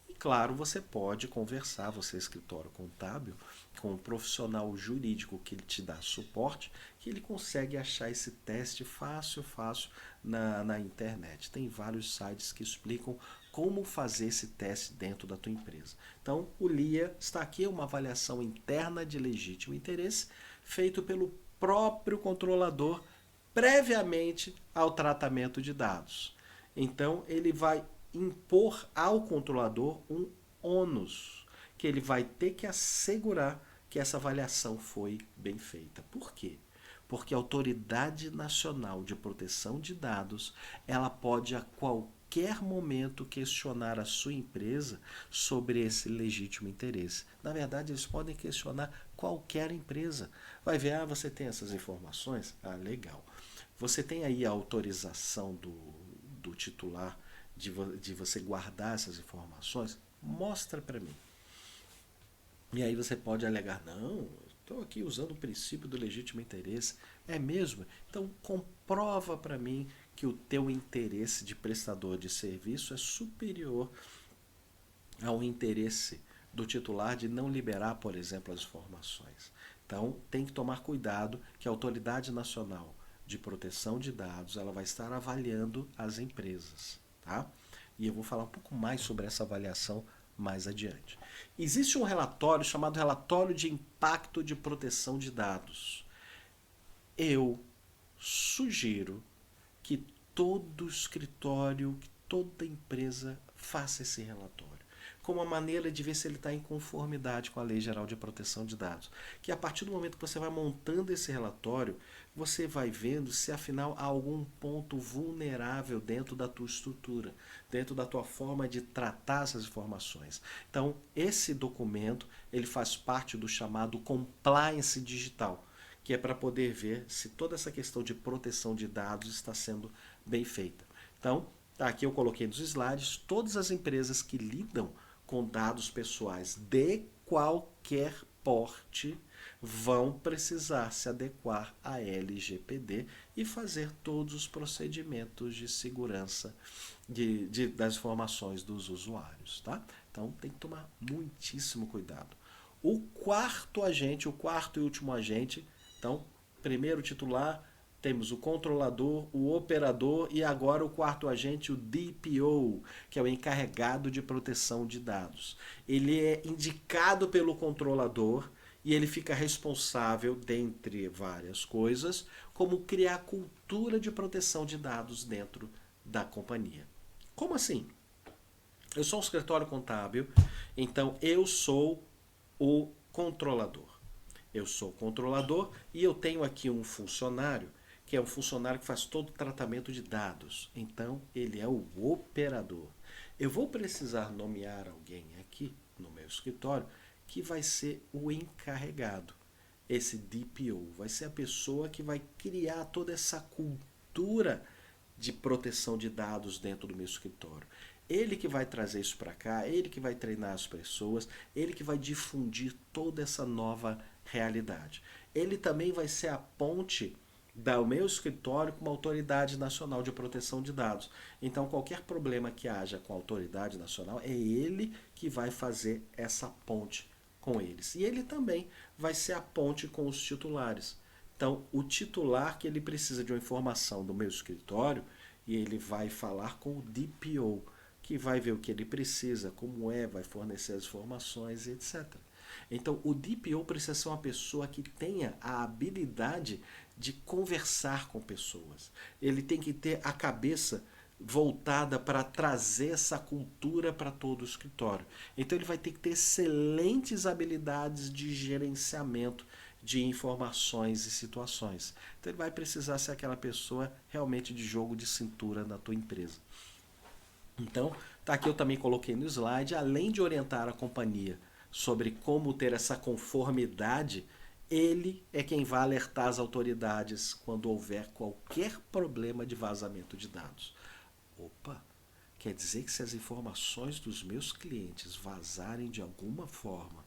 E Claro, você pode conversar, você é escritório contábil, com um profissional jurídico que ele te dá suporte, que ele consegue achar esse teste fácil, fácil na internet. Tem vários sites que explicam como fazer esse teste dentro da tua empresa. Então, o LIA está aqui, uma avaliação interna de legítimo interesse, feito pelo próprio controlador previamente ao tratamento de dados. Então, ele vai impor ao controlador um ônus, que ele vai ter que assegurar que essa avaliação foi bem feita. Por quê? Porque a Autoridade Nacional de Proteção de Dados, ela pode a qualquer momento questionar a sua empresa sobre esse legítimo interesse. Na verdade, eles podem questionar qualquer empresa. Vai ver, você tem essas informações? Ah, legal. Você tem aí a autorização do titular de você guardar essas informações? Mostra para mim. E aí você pode alegar, não, estou aqui usando o princípio do legítimo interesse. É mesmo? Então comprova para mim que o teu interesse de prestador de serviço é superior ao interesse do titular de não liberar, por exemplo, as informações. Então tem que tomar cuidado que a Autoridade Nacional de Proteção de Dados ela vai estar avaliando as empresas. Tá? E eu vou falar um pouco mais sobre essa avaliação mais adiante. Existe um relatório chamado Relatório de Impacto de Proteção de Dados. Eu sugiro que todo escritório, que toda empresa faça esse relatório, como uma maneira de ver se ele está em conformidade com a Lei Geral de Proteção de Dados. Que a partir do momento que você vai montando esse relatório, você vai vendo se afinal há algum ponto vulnerável dentro da tua estrutura, dentro da tua forma de tratar essas informações. Então, esse documento, ele faz parte do chamado compliance digital, que é para poder ver se toda essa questão de proteção de dados está sendo bem feita. Então, aqui eu coloquei nos slides todas as empresas que lidam com dados pessoais de qualquer porte vão precisar se adequar à LGPD e fazer todos os procedimentos de segurança das informações dos usuários. Tá? Então tem que tomar muitíssimo cuidado. O quarto agente, o quarto e último agente, então, primeiro titular, temos o controlador, o operador e agora o quarto agente, o DPO, que é o encarregado de proteção de dados. Ele é indicado pelo controlador e ele fica responsável, dentre várias coisas, como criar cultura de proteção de dados dentro da companhia. Como assim? Eu sou um escritório contábil, então eu sou o controlador. Eu sou o controlador e eu tenho aqui um funcionário que é um funcionário que faz todo o tratamento de dados. Então, ele é o operador. Eu vou precisar nomear alguém aqui no meu escritório que vai ser o encarregado. Esse DPO vai ser a pessoa que vai criar toda essa cultura de proteção de dados dentro do meu escritório. Ele que vai trazer isso para cá, ele que vai treinar as pessoas, ele que vai difundir toda essa nova realidade. Ele também vai ser a ponte do meu escritório com a Autoridade Nacional de Proteção de Dados. Então, qualquer problema que haja com a Autoridade Nacional, é ele que vai fazer essa ponte com eles. E ele também vai ser a ponte com os titulares. Então, o titular que ele precisa de uma informação do meu escritório, e ele vai falar com o DPO, que vai ver o que ele precisa, como vai fornecer as informações, etc. Então, o DPO precisa ser uma pessoa que tenha a habilidade de conversar com pessoas. Ele tem que ter a cabeça voltada para trazer essa cultura para todo o escritório. Então, ele vai ter que ter excelentes habilidades de gerenciamento de informações e situações. Então, ele vai precisar ser aquela pessoa realmente de jogo de cintura na tua empresa. Então, tá aqui eu também coloquei no slide, além de orientar a companhia sobre como ter essa conformidade, ele é quem vai alertar as autoridades quando houver qualquer problema de vazamento de dados. Opa, quer dizer que se as informações dos meus clientes vazarem de alguma forma,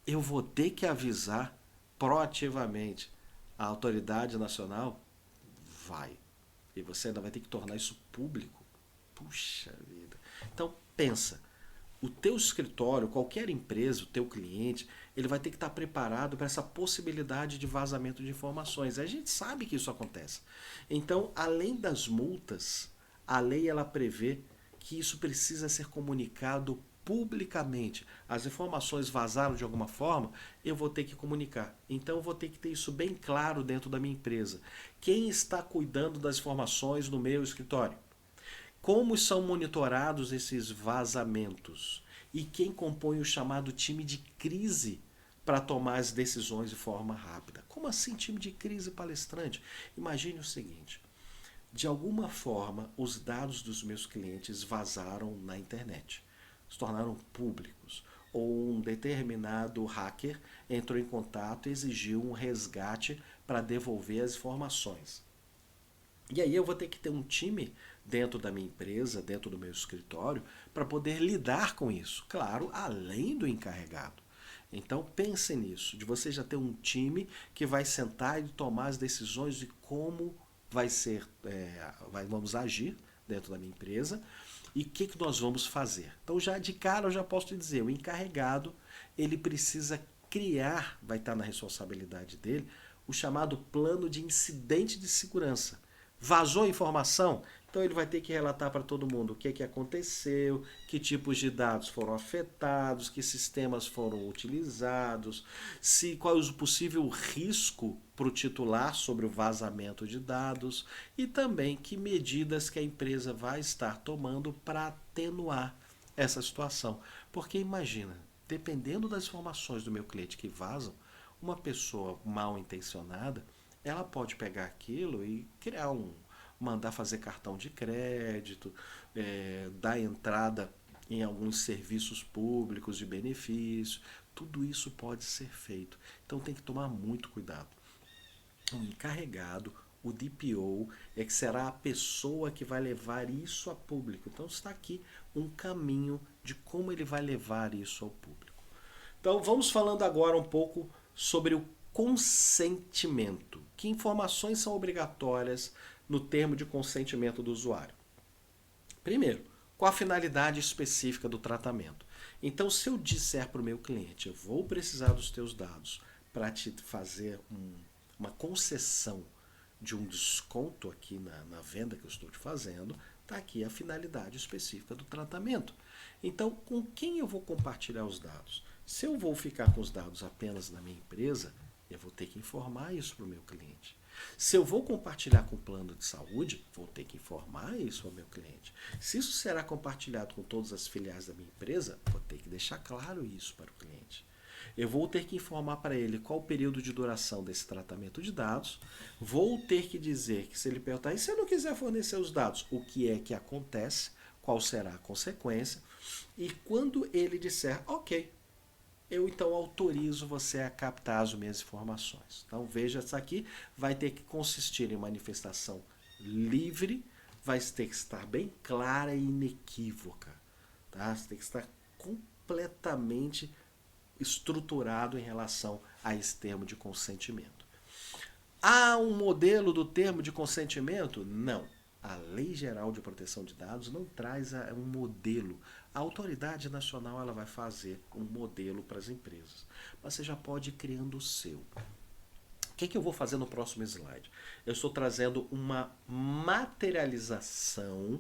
eu vou ter que avisar proativamente a autoridade nacional? Vai. você ainda vai ter que tornar isso público. Puxa vida. Então, pensa. o teu escritório, qualquer empresa, o teu cliente, ele vai ter que estar preparado para essa possibilidade de vazamento de informações. A gente sabe que isso acontece. Então, além das multas, a lei ela prevê que isso precisa ser comunicado publicamente. As informações vazaram de alguma forma, eu vou ter que comunicar. Então eu vou ter que ter isso bem claro dentro da minha empresa. Quem está cuidando das informações no meu escritório? Como são monitorados esses vazamentos? E quem compõe o chamado time de crise para tomar as decisões de forma rápida? Como assim time de crise palestrante? Imagine o seguinte: de alguma forma, os dados dos meus clientes vazaram na internet, se tornaram públicos, ou um determinado hacker entrou em contato e exigiu um resgate para devolver as informações. E aí eu vou ter que ter um time dentro da minha empresa, dentro do meu escritório, para poder lidar com isso. Claro, além do encarregado. Então pense nisso, de você já ter um time que vai sentar e tomar as decisões de como vai ser, vamos agir dentro da minha empresa e o que nós vamos fazer. Então já de cara eu já posso te dizer, o encarregado ele precisa criar, vai estar na responsabilidade dele, o chamado plano de incidente de segurança. Vazou informação? Então ele vai ter que relatar para todo mundo o que aconteceu, que tipos de dados foram afetados, que sistemas foram utilizados, se qual é o possível risco para o titular sobre o vazamento de dados e também que medidas que a empresa vai estar tomando para atenuar essa situação. Porque imagina, dependendo das informações do meu cliente que vazam, uma pessoa mal intencionada ela pode pegar aquilo e criar mandar fazer cartão de crédito, dar entrada em alguns serviços públicos de benefício. Tudo isso pode ser feito. Então tem que tomar muito cuidado. O encarregado, o DPO, é que será a pessoa que vai levar isso a público. Então está aqui um caminho de como ele vai levar isso ao público. Então vamos falando agora um pouco sobre o consentimento. Que informações são obrigatórias no termo de consentimento do usuário? Primeiro, qual a finalidade específica do tratamento? Então, se eu disser para o meu cliente, eu vou precisar dos teus dados para te fazer uma concessão de um desconto aqui na venda que eu estou te fazendo, está aqui a finalidade específica do tratamento. Então, com quem eu vou compartilhar os dados? Se eu vou ficar com os dados apenas na minha empresa, eu vou ter que informar isso para o meu cliente. Se eu vou compartilhar com o plano de saúde, vou ter que informar isso ao meu cliente. Se isso será compartilhado com todas as filiais da minha empresa, vou ter que deixar claro isso para o cliente. Eu vou ter que informar para ele qual o período de duração desse tratamento de dados. Vou ter que dizer que se ele perguntar, e se eu não quiser fornecer os dados, o que é que acontece, qual será a consequência. E quando ele disser, ok, eu então autorizo você a captar as minhas informações. Então veja, essa aqui vai ter que consistir em manifestação livre, vai ter que estar bem clara e inequívoca. Tá? Você tem que estar completamente estruturado em relação a esse termo de consentimento. Há um modelo do termo de consentimento? Não. A Lei Geral de Proteção de Dados não traz um modelo. A autoridade nacional ela vai fazer um modelo para as empresas. Mas você já pode ir criando o seu. O que eu vou fazer no próximo slide? Eu estou trazendo uma materialização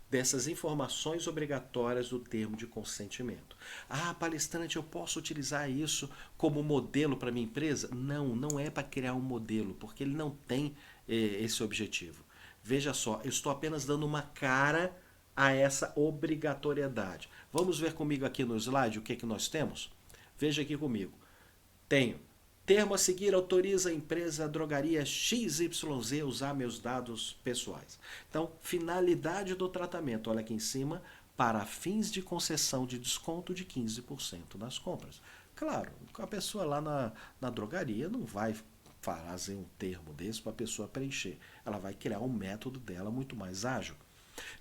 dessas informações obrigatórias do termo de consentimento. Ah, palestrante, eu posso utilizar isso como modelo para minha empresa? Não, não é para criar um modelo, porque ele não tem esse objetivo. Veja só, eu estou apenas dando uma cara a essa obrigatoriedade. Vamos ver comigo aqui no slide o que nós temos? Veja aqui comigo. Tenho termo a seguir autoriza a empresa drogaria XYZ a usar meus dados pessoais. Então, finalidade do tratamento, olha aqui em cima, para fins de concessão de desconto de 15% nas compras. Claro, a pessoa lá na drogaria não vai fazer um termo desse para a pessoa preencher. Ela vai criar um método dela muito mais ágil.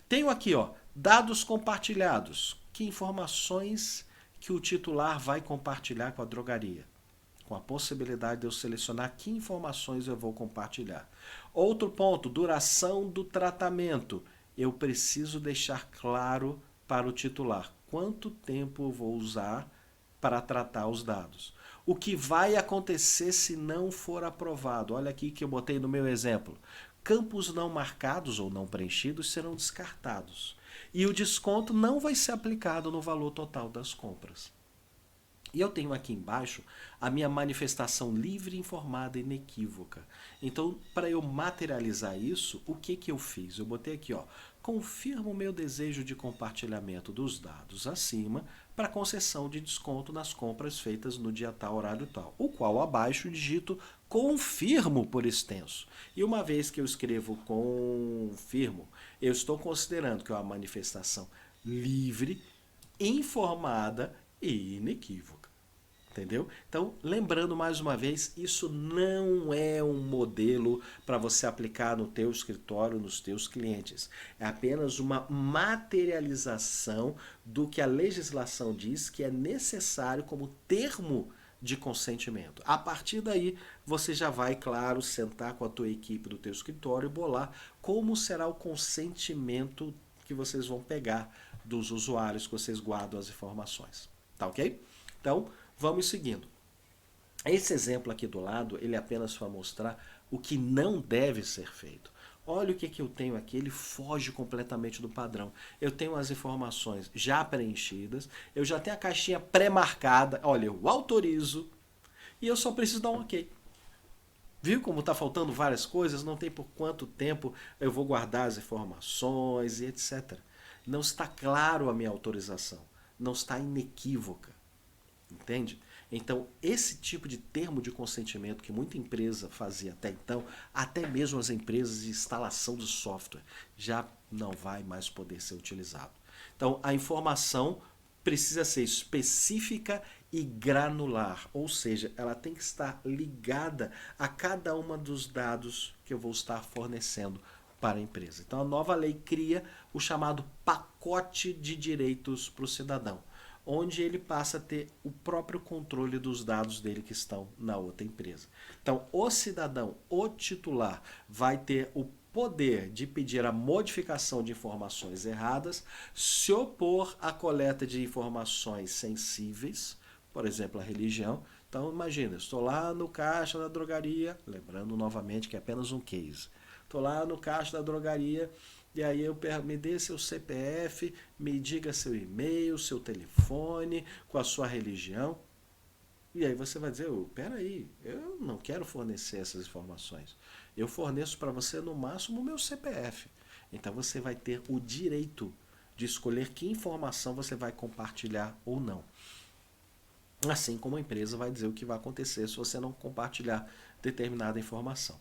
Tenho aqui, ó, dados compartilhados. Que informações que o titular vai compartilhar com a drogaria? Com a possibilidade de eu selecionar que informações eu vou compartilhar. Outro ponto, duração do tratamento. Eu preciso deixar claro para o titular quanto tempo eu vou usar para tratar os dados. O que vai acontecer se não for aprovado? Olha aqui que eu botei no meu exemplo. Campos não marcados ou não preenchidos serão descartados. E o desconto não vai ser aplicado no valor total das compras. E eu tenho aqui embaixo a minha manifestação livre, informada e inequívoca. Então, para eu materializar isso, o que, que eu fiz? Eu botei aqui, ó, confirmo o meu desejo de compartilhamento dos dados acima para concessão de desconto nas compras feitas no dia tal, horário tal, o qual abaixo digito confirmo por extenso. E uma vez que eu escrevo confirmo, eu estou considerando que é uma manifestação livre, informada e inequívoca. Entendeu? Então, lembrando mais uma vez, isso não é um modelo para você aplicar no teu escritório, nos teus clientes. É apenas uma materialização do que a legislação diz que é necessário como termo de consentimento. A partir daí, você já vai, claro, sentar com a tua equipe do teu escritório e bolar como será o consentimento que vocês vão pegar dos usuários que vocês guardam as informações. Tá ok? Então, vamos seguindo. Esse exemplo aqui do lado, ele é apenas para mostrar o que não deve ser feito. Olha o que eu tenho aqui, ele foge completamente do padrão. Eu tenho as informações já preenchidas, eu já tenho a caixinha pré-marcada, olha, eu autorizo e eu só preciso dar um ok. Viu como está faltando várias coisas? Não tem por quanto tempo eu vou guardar as informações e etc. Não está claro a minha autorização, não está inequívoca. Entende? Então, esse tipo de termo de consentimento que muita empresa fazia até então, até mesmo as empresas de instalação de software, já não vai mais poder ser utilizado. Então, a informação precisa ser específica e granular, ou seja, ela tem que estar ligada a cada uma dos dados que eu vou estar fornecendo para a empresa. Então, a nova lei cria o chamado pacote de direitos para o cidadão, onde ele passa a ter o próprio controle dos dados dele que estão na outra empresa. Então, o cidadão, o titular, vai ter o poder de pedir a modificação de informações erradas, se opor à coleta de informações sensíveis, por exemplo, a religião. Então, imagina, estou lá no caixa da drogaria, lembrando novamente que é apenas um case. Estou lá no caixa da drogaria, e aí eu me dê seu CPF, me diga seu e-mail, seu telefone, com a sua religião. E aí você vai dizer, peraí, eu não quero fornecer essas informações. Eu forneço para você no máximo o meu CPF. Então você vai ter o direito de escolher que informação você vai compartilhar ou não. Assim como a empresa vai dizer o que vai acontecer se você não compartilhar determinada informação.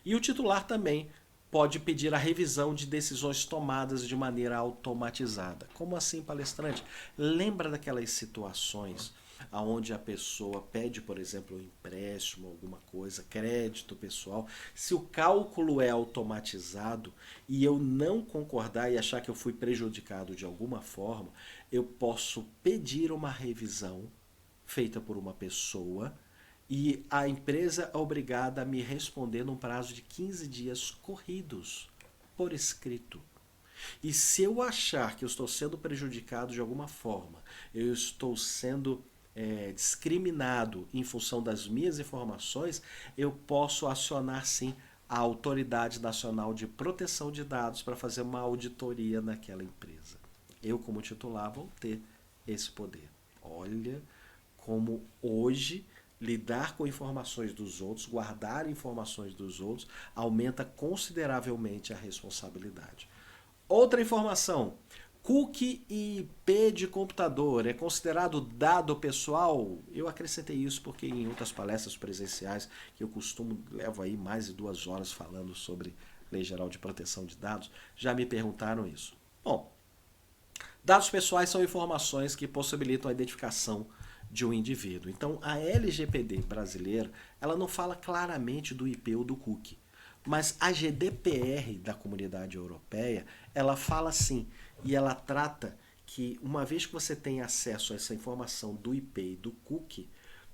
E o titular também pode pedir a revisão de decisões tomadas de maneira automatizada. Como assim, palestrante? Lembra daquelas situações onde a pessoa pede, por exemplo, um empréstimo, alguma coisa, crédito pessoal. Se o cálculo é automatizado e eu não concordar e achar que eu fui prejudicado de alguma forma, eu posso pedir uma revisão feita por uma pessoa e a empresa é obrigada a me responder num prazo de 15 dias corridos, por escrito. E se eu achar que eu estou sendo prejudicado de alguma forma, eu estou sendo discriminado em função das minhas informações, eu posso acionar sim a Autoridade Nacional de Proteção de Dados para fazer uma auditoria naquela empresa. Eu, como titular, vou ter esse poder. Olha como hoje lidar com informações dos outros, guardar informações dos outros, aumenta consideravelmente a responsabilidade. Outra informação, cookie e IP de computador é considerado dado pessoal? Eu acrescentei isso porque em outras palestras presenciais, que eu levo aí mais de 2 horas falando sobre Lei Geral de Proteção de Dados, já me perguntaram isso. Bom, dados pessoais são informações que possibilitam a identificação de um indivíduo. Então, a LGPD brasileira, ela não fala claramente do IP ou do cookie, mas a GDPR da Comunidade Europeia, ela fala sim, e ela trata que uma vez que você tem acesso a essa informação do IP e do cookie,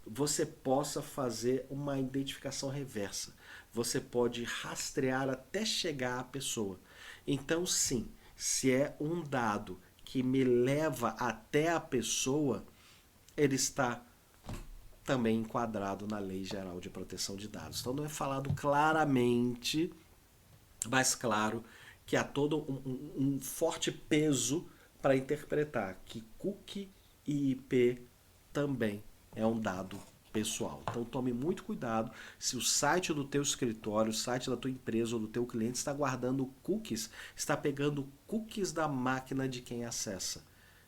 você possa fazer uma identificação reversa. Você pode rastrear até chegar à pessoa. Então, sim, se é um dado que me leva até a pessoa, ele está também enquadrado na Lei Geral de Proteção de Dados. Então não é falado claramente, mas claro que há todo um forte peso para interpretar que cookie e IP também é um dado pessoal. Então tome muito cuidado se o site do teu escritório, o site da tua empresa ou do teu cliente está guardando cookies, está pegando cookies da máquina de quem acessa,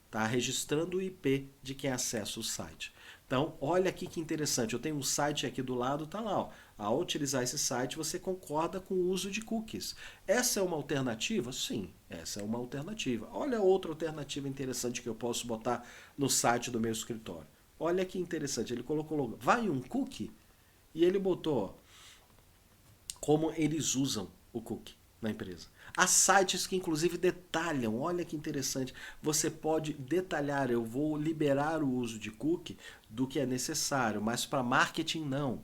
está registrando o IP de quem acessa o site. Então, olha aqui que interessante, eu tenho um site aqui do lado, tá lá, ó. Ao utilizar esse site, você concorda com o uso de cookies. Essa é uma alternativa? Sim, essa é uma alternativa. Olha outra alternativa interessante que eu posso botar no site do meu escritório. Olha que interessante, ele colocou logo, vai um cookie? E ele botou, ó, como eles usam o cookie na empresa. Há sites que inclusive detalham, olha que interessante, você pode detalhar, eu vou liberar o uso de cookie do que é necessário, mas para marketing não.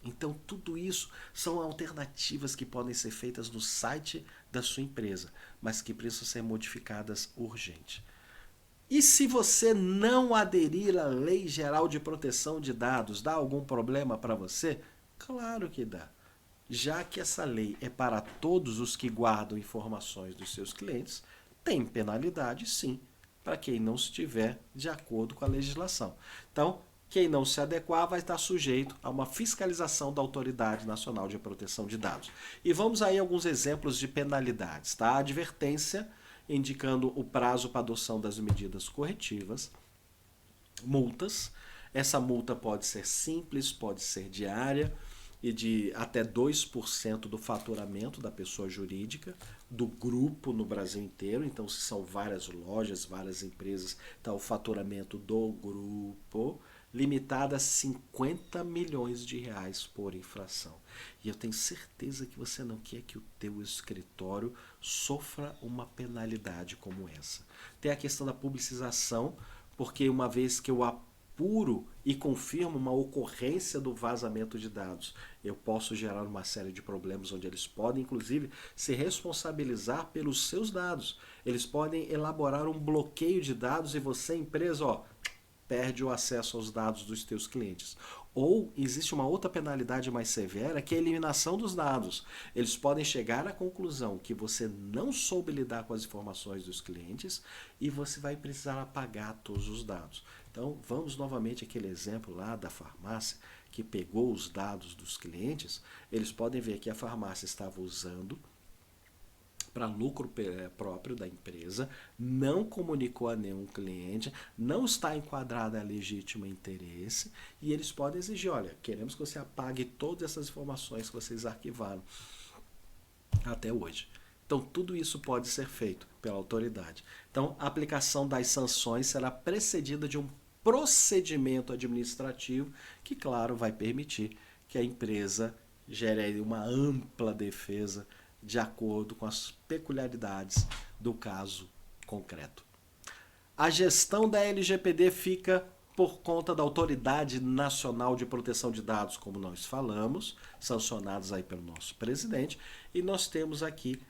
Então tudo isso são alternativas que podem ser feitas no site da sua empresa, mas que precisam ser modificadas urgente. E se você não aderir à Lei Geral de Proteção de Dados, dá algum problema para você? Claro que dá. Já que essa lei é para todos os que guardam informações dos seus clientes, tem penalidade sim, para quem não estiver de acordo com a legislação. Então, quem não se adequar vai estar sujeito a uma fiscalização da Autoridade Nacional de Proteção de Dados. E vamos aí a alguns exemplos de penalidades, tá? A advertência indicando o prazo para adoção das medidas corretivas, multas. Essa multa pode ser simples, pode ser diária e de até 2% do faturamento da pessoa jurídica, do grupo no Brasil inteiro. Então, se são várias lojas, várias empresas, está o faturamento do grupo, limitada a 50 milhões de reais por infração. E eu tenho certeza que você não quer que o teu escritório sofra uma penalidade como essa. Tem a questão da publicização, porque uma vez que eu apuro e confirmo uma ocorrência do vazamento de dados, eu posso gerar uma série de problemas onde eles podem, inclusive, se responsabilizar pelos seus dados. Eles podem elaborar um bloqueio de dados e você, empresa, ó, perde o acesso aos dados dos teus clientes. Ou existe uma outra penalidade mais severa, que é a eliminação dos dados. Eles podem chegar à conclusão que você não soube lidar com as informações dos clientes e você vai precisar apagar todos os dados. Então, vamos novamente àquele exemplo lá da farmácia que pegou os dados dos clientes. Eles podem ver que a farmácia estava usando para lucro próprio da empresa, não comunicou a nenhum cliente, não está enquadrada a legítimo interesse e eles podem exigir, olha, queremos que você apague todas essas informações que vocês arquivaram até hoje. Então, tudo isso pode ser feito pela autoridade. Então, a aplicação das sanções será precedida de um procedimento administrativo que, claro, vai permitir que a empresa gere uma ampla defesa de acordo com as peculiaridades do caso concreto. A gestão da LGPD fica por conta da Autoridade Nacional de Proteção de Dados, como nós falamos, sancionados aí pelo nosso presidente, e nós temos aqui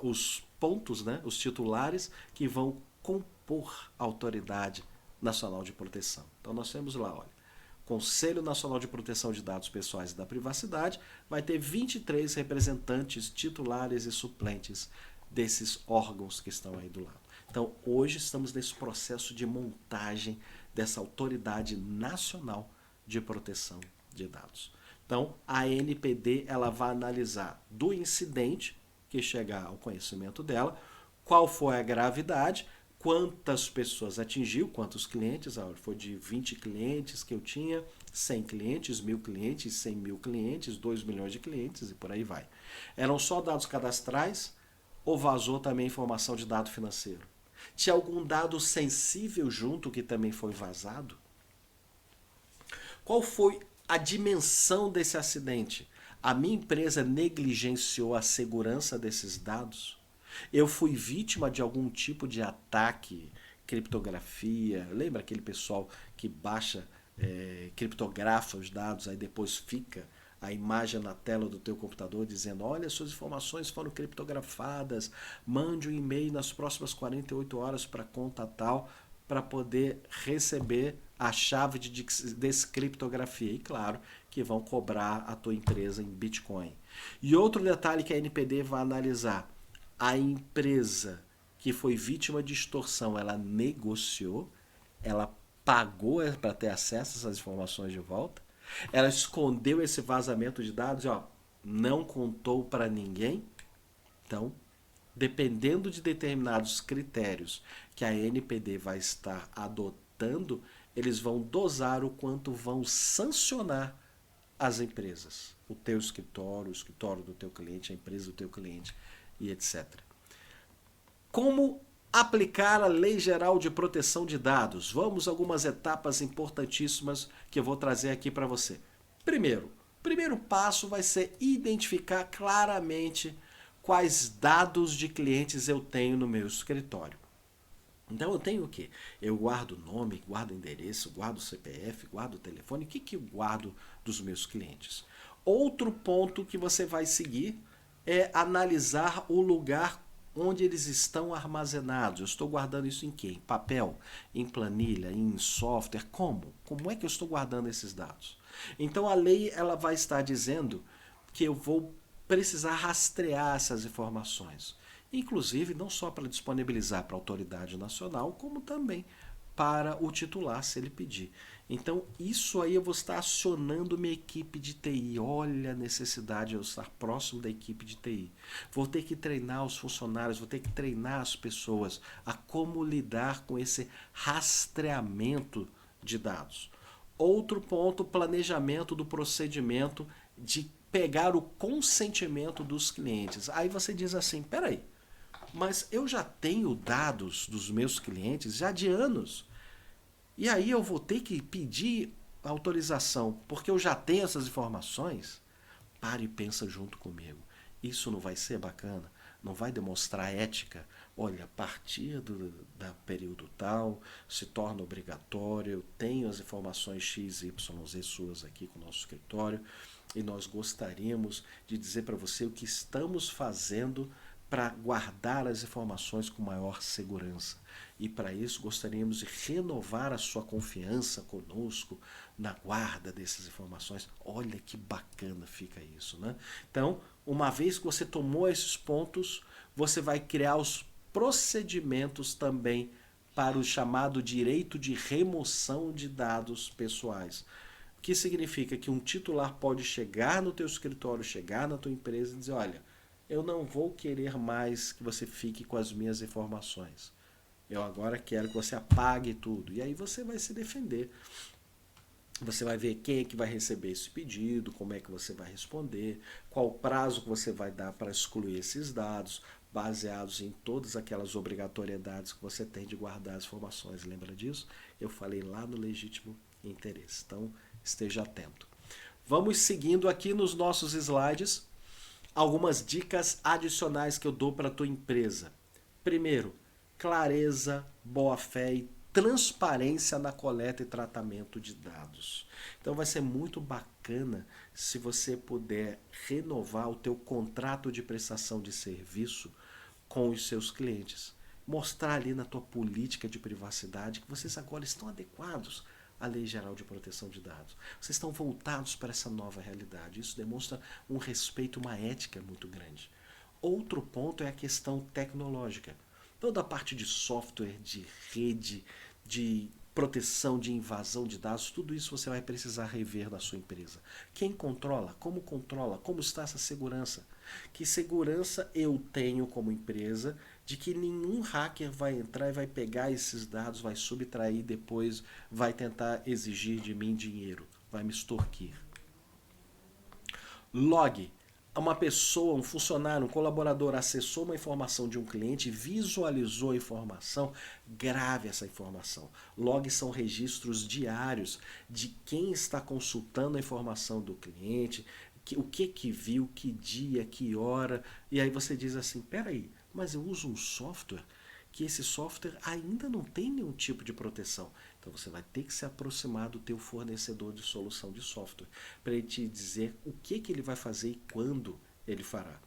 os pontos, né, os titulares que vão compor a Autoridade Nacional de Proteção. Então nós temos lá, olha, Conselho Nacional de Proteção de Dados Pessoais e da Privacidade vai ter 23 representantes titulares e suplentes desses órgãos que estão aí do lado. Então, hoje estamos nesse processo de montagem dessa Autoridade Nacional de Proteção de Dados. Então, a ANPD ela vai analisar do incidente que chegar ao conhecimento dela, qual foi a gravidade, quantas pessoas atingiu, quantos clientes, foi de 20 clientes que eu tinha, 100 clientes, 1.000 clientes, 100 mil clientes, 2 milhões de clientes e por aí vai. Eram só dados cadastrais ou vazou também informação de dado financeiro? Tinha algum dado sensível junto que também foi vazado? Qual foi a dimensão desse acidente? A minha empresa negligenciou a segurança desses dados? Eu fui vítima de algum tipo de ataque, criptografia? Lembra aquele pessoal que baixa, criptografa os dados, aí depois fica a imagem na tela do teu computador dizendo: olha, suas informações foram criptografadas, mande um e-mail nas próximas 48 horas para conta tal, para poder receber a chave de descriptografia. E claro que vão cobrar a tua empresa em Bitcoin. E outro detalhe que a NPD vai analisar: a empresa que foi vítima de extorsão, ela negociou, ela pagou para ter acesso a essas informações de volta, ela escondeu esse vazamento de dados e não contou para ninguém. Então, dependendo de determinados critérios que a NPD vai estar adotando, eles vão dosar o quanto vão sancionar as empresas, o teu escritório, o escritório do teu cliente, a empresa do teu cliente e etc. Como aplicar a Lei Geral de Proteção de Dados? Vamos a algumas etapas importantíssimas que eu vou trazer aqui para você. Primeiro passo vai ser identificar claramente quais dados de clientes eu tenho no meu escritório. Então eu tenho o quê? Eu guardo nome, guardo endereço, guardo CPF, guardo telefone. O que eu guardo dos meus clientes? Outro ponto que você vai seguir é analisar o lugar onde eles estão armazenados. Eu estou guardando isso em quê? Em papel, em planilha, em software? Como? Como é que eu estou guardando esses dados? Então a lei ela vai estar dizendo que eu vou precisar rastrear essas informações. Inclusive, não só para disponibilizar para a autoridade nacional, como também para o titular, se ele pedir. Então, isso aí eu vou estar acionando minha equipe de TI. Olha a necessidade de eu estar próximo da equipe de TI. Vou ter que treinar os funcionários, vou ter que treinar as pessoas a como lidar com esse rastreamento de dados. Outro ponto, planejamento do procedimento de pegar o consentimento dos clientes. Aí você diz assim, peraí, mas eu já tenho dados dos meus clientes já de anos. E aí eu vou ter que pedir autorização porque eu já tenho essas informações? Pare e pensa junto comigo. Isso não vai ser bacana? Não vai demonstrar ética? Olha, a partir do período tal, se torna obrigatório, eu tenho as informações X, Y, Z suas aqui com o nosso escritório e nós gostaríamos de dizer para você o que estamos fazendo para guardar as informações com maior segurança. E para isso gostaríamos de renovar a sua confiança conosco na guarda dessas informações. Olha que bacana fica isso, né? Então, uma vez que você tomou esses pontos, você vai criar os procedimentos também para o chamado direito de remoção de dados pessoais. O que significa que um titular pode chegar no teu escritório, chegar na tua empresa e dizer, olha, eu não vou querer mais que você fique com as minhas informações. Eu agora quero que você apague tudo. E aí você vai se defender. Você vai ver quem é que vai receber esse pedido, como é que você vai responder, qual o prazo que você vai dar para excluir esses dados, baseados em todas aquelas obrigatoriedades que você tem de guardar as informações. Lembra disso? Eu falei lá no legítimo interesse. Então, esteja atento. Vamos seguindo aqui nos nossos slides algumas dicas adicionais que eu dou para a tua empresa. Primeiro, clareza, boa-fé e transparência na coleta e tratamento de dados. Então vai ser muito bacana se você puder renovar o teu contrato de prestação de serviço com os seus clientes. Mostrar ali na tua política de privacidade que vocês agora estão adequados à Lei Geral de Proteção de Dados. Vocês estão voltados para essa nova realidade. Isso demonstra um respeito, uma ética muito grande. Outro ponto é a questão tecnológica. Toda a parte de software, de rede, de proteção, de invasão de dados, tudo isso você vai precisar rever na sua empresa. Quem controla? Como está essa segurança? Que segurança eu tenho como empresa de que nenhum hacker vai entrar e vai pegar esses dados, vai subtrair e depois vai tentar exigir de mim dinheiro, vai me extorquir. Log. Uma pessoa, um funcionário, um colaborador acessou uma informação de um cliente, visualizou a informação, grave essa informação. Logs são registros diários de quem está consultando a informação do cliente, o que viu, que dia, que hora. E aí você diz assim, peraí, mas eu uso um software que esse software ainda não tem nenhum tipo de proteção. Então você vai ter que se aproximar do teu fornecedor de solução de software para ele te dizer o que ele vai fazer e quando ele fará.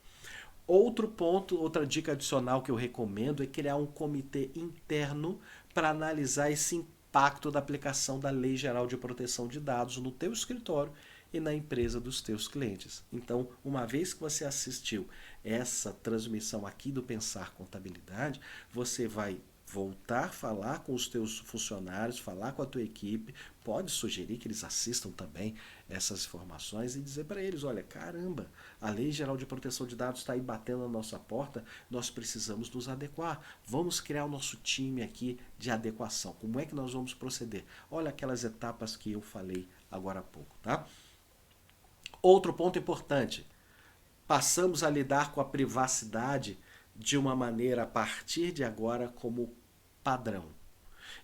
Outro ponto, outra dica adicional que eu recomendo é criar um comitê interno para analisar esse impacto da aplicação da Lei Geral de Proteção de Dados no teu escritório e na empresa dos teus clientes. Então, uma vez que você assistiu essa transmissão aqui do Pensar Contabilidade, você vai voltar a falar com os teus funcionários, falar com a tua equipe, pode sugerir que eles assistam também essas informações e dizer para eles, olha, caramba, a Lei Geral de Proteção de Dados está aí batendo na nossa porta, nós precisamos nos adequar, vamos criar o nosso time aqui de adequação, como é que nós vamos proceder? Olha aquelas etapas que eu falei agora há pouco, tá? Outro ponto importante, passamos a lidar com a privacidade de uma maneira a partir de agora como padrão.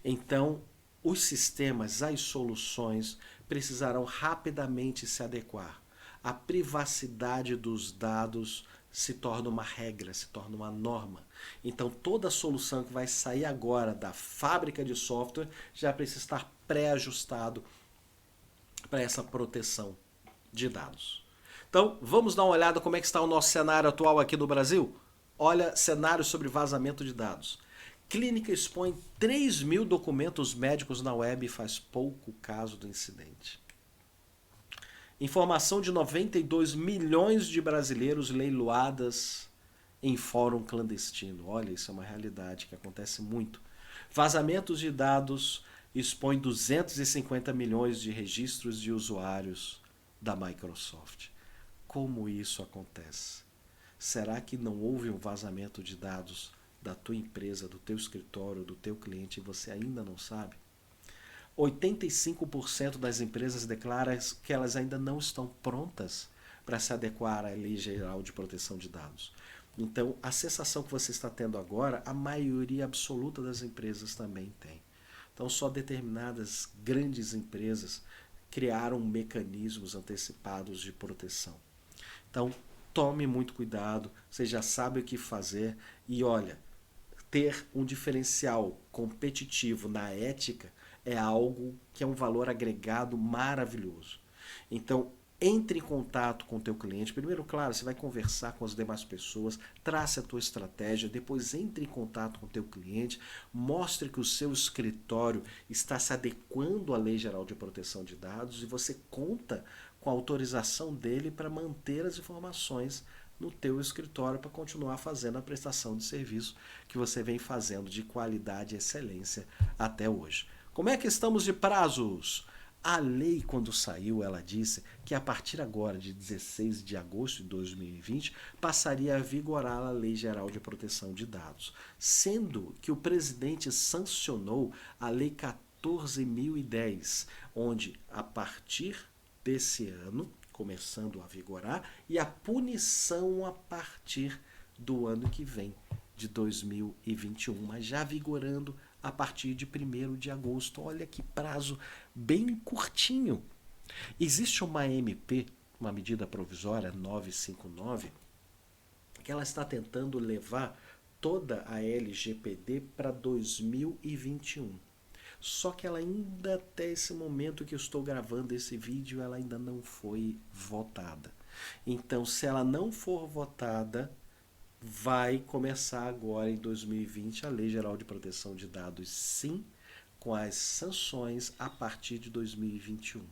Então, os sistemas, as soluções precisarão rapidamente se adequar. A privacidade dos dados se torna uma regra, se torna uma norma. Então, toda solução que vai sair agora da fábrica de software já precisa estar pré-ajustado para essa proteção de dados. Então, vamos dar uma olhada como é que está o nosso cenário atual aqui no Brasil? Olha, cenário sobre vazamento de dados. Clínica expõe 3.000 documentos médicos na web e faz pouco caso do incidente. Informação de 92 milhões de brasileiros leiloadas em fórum clandestino. Olha, isso é uma realidade que acontece muito. Vazamentos de dados expõe 250 milhões de registros de usuários da Microsoft. Como isso acontece? Será que não houve um vazamento de dados da tua empresa, do teu escritório, do teu cliente e você ainda não sabe? 85% das empresas declaram que elas ainda não estão prontas para se adequar à Lei Geral de Proteção de Dados. Então, a sensação que você está tendo agora, a maioria absoluta das empresas também tem. Então, só determinadas grandes empresas criaram mecanismos antecipados de proteção. Então, tome muito cuidado, você já sabe o que fazer e olha, ter um diferencial competitivo na ética é algo que é um valor agregado maravilhoso. Então, entre em contato com o teu cliente. Primeiro, claro, você vai conversar com as demais pessoas, trace a tua estratégia, depois entre em contato com o teu cliente, mostre que o seu escritório está se adequando à Lei Geral de Proteção de Dados e você conta com a autorização dele para manter as informações no teu escritório para continuar fazendo a prestação de serviço que você vem fazendo de qualidade e excelência até hoje. Como é que estamos de prazos? A lei, quando saiu, ela disse que a partir agora, de 16 de agosto de 2020, passaria a vigorar a Lei Geral de Proteção de Dados, sendo que o presidente sancionou a Lei 14.010, onde, a partir desse ano, começando a vigorar, e a punição a partir do ano que vem, de 2021, mas já vigorando a partir de 1º de agosto. Olha que prazo bem curtinho. Existe uma MP, uma medida provisória 959, que ela está tentando levar toda a LGPD para 2021. Só que ela ainda, até esse momento que eu estou gravando esse vídeo, ela ainda não foi votada. Então, se ela não for votada, vai começar agora em 2020 a Lei Geral de Proteção de Dados, sim, com as sanções a partir de 2021.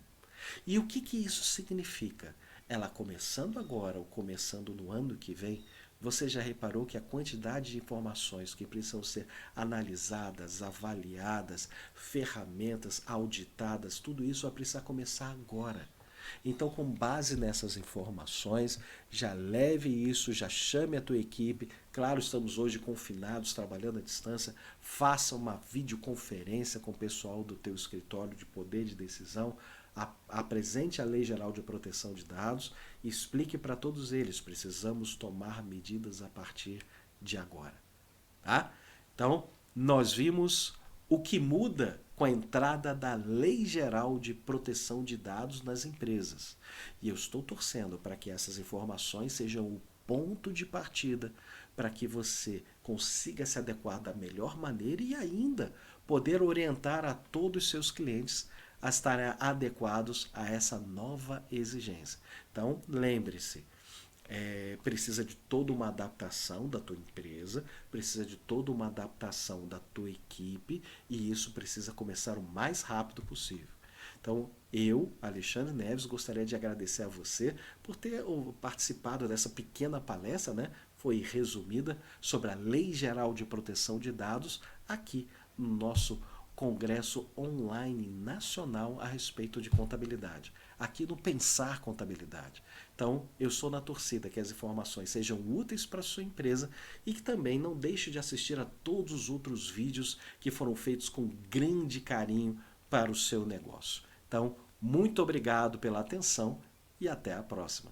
E o que isso significa? Ela começando agora ou começando no ano que vem, você já reparou que a quantidade de informações que precisam ser analisadas, avaliadas, ferramentas auditadas, tudo isso vai precisar começar agora. Então, com base nessas informações, já leve isso, já chame a tua equipe. Claro, estamos hoje confinados, trabalhando à distância. Faça uma videoconferência com o pessoal do teu escritório de poder de decisão. Apresente a Lei Geral de Proteção de Dados e explique para todos eles, precisamos tomar medidas a partir de agora. Tá? Então, nós vimos o que muda com a entrada da Lei Geral de Proteção de Dados nas empresas. E eu estou torcendo para que essas informações sejam o ponto de partida para que você consiga se adequar da melhor maneira e ainda poder orientar a todos os seus clientes a estarem adequados a essa nova exigência. Então, lembre-se, precisa de toda uma adaptação da tua empresa, precisa de toda uma adaptação da tua equipe, e isso precisa começar o mais rápido possível. Então, eu, Alexandre Neves, gostaria de agradecer a você por ter participado dessa pequena palestra, né? Foi resumida sobre a Lei Geral de Proteção de Dados aqui no nosso congresso online nacional a respeito de contabilidade, aqui no Pensar Contabilidade. Então, eu sou na torcida que as informações sejam úteis para a sua empresa e que também não deixe de assistir a todos os outros vídeos que foram feitos com grande carinho para o seu negócio. Então, muito obrigado pela atenção e até a próxima.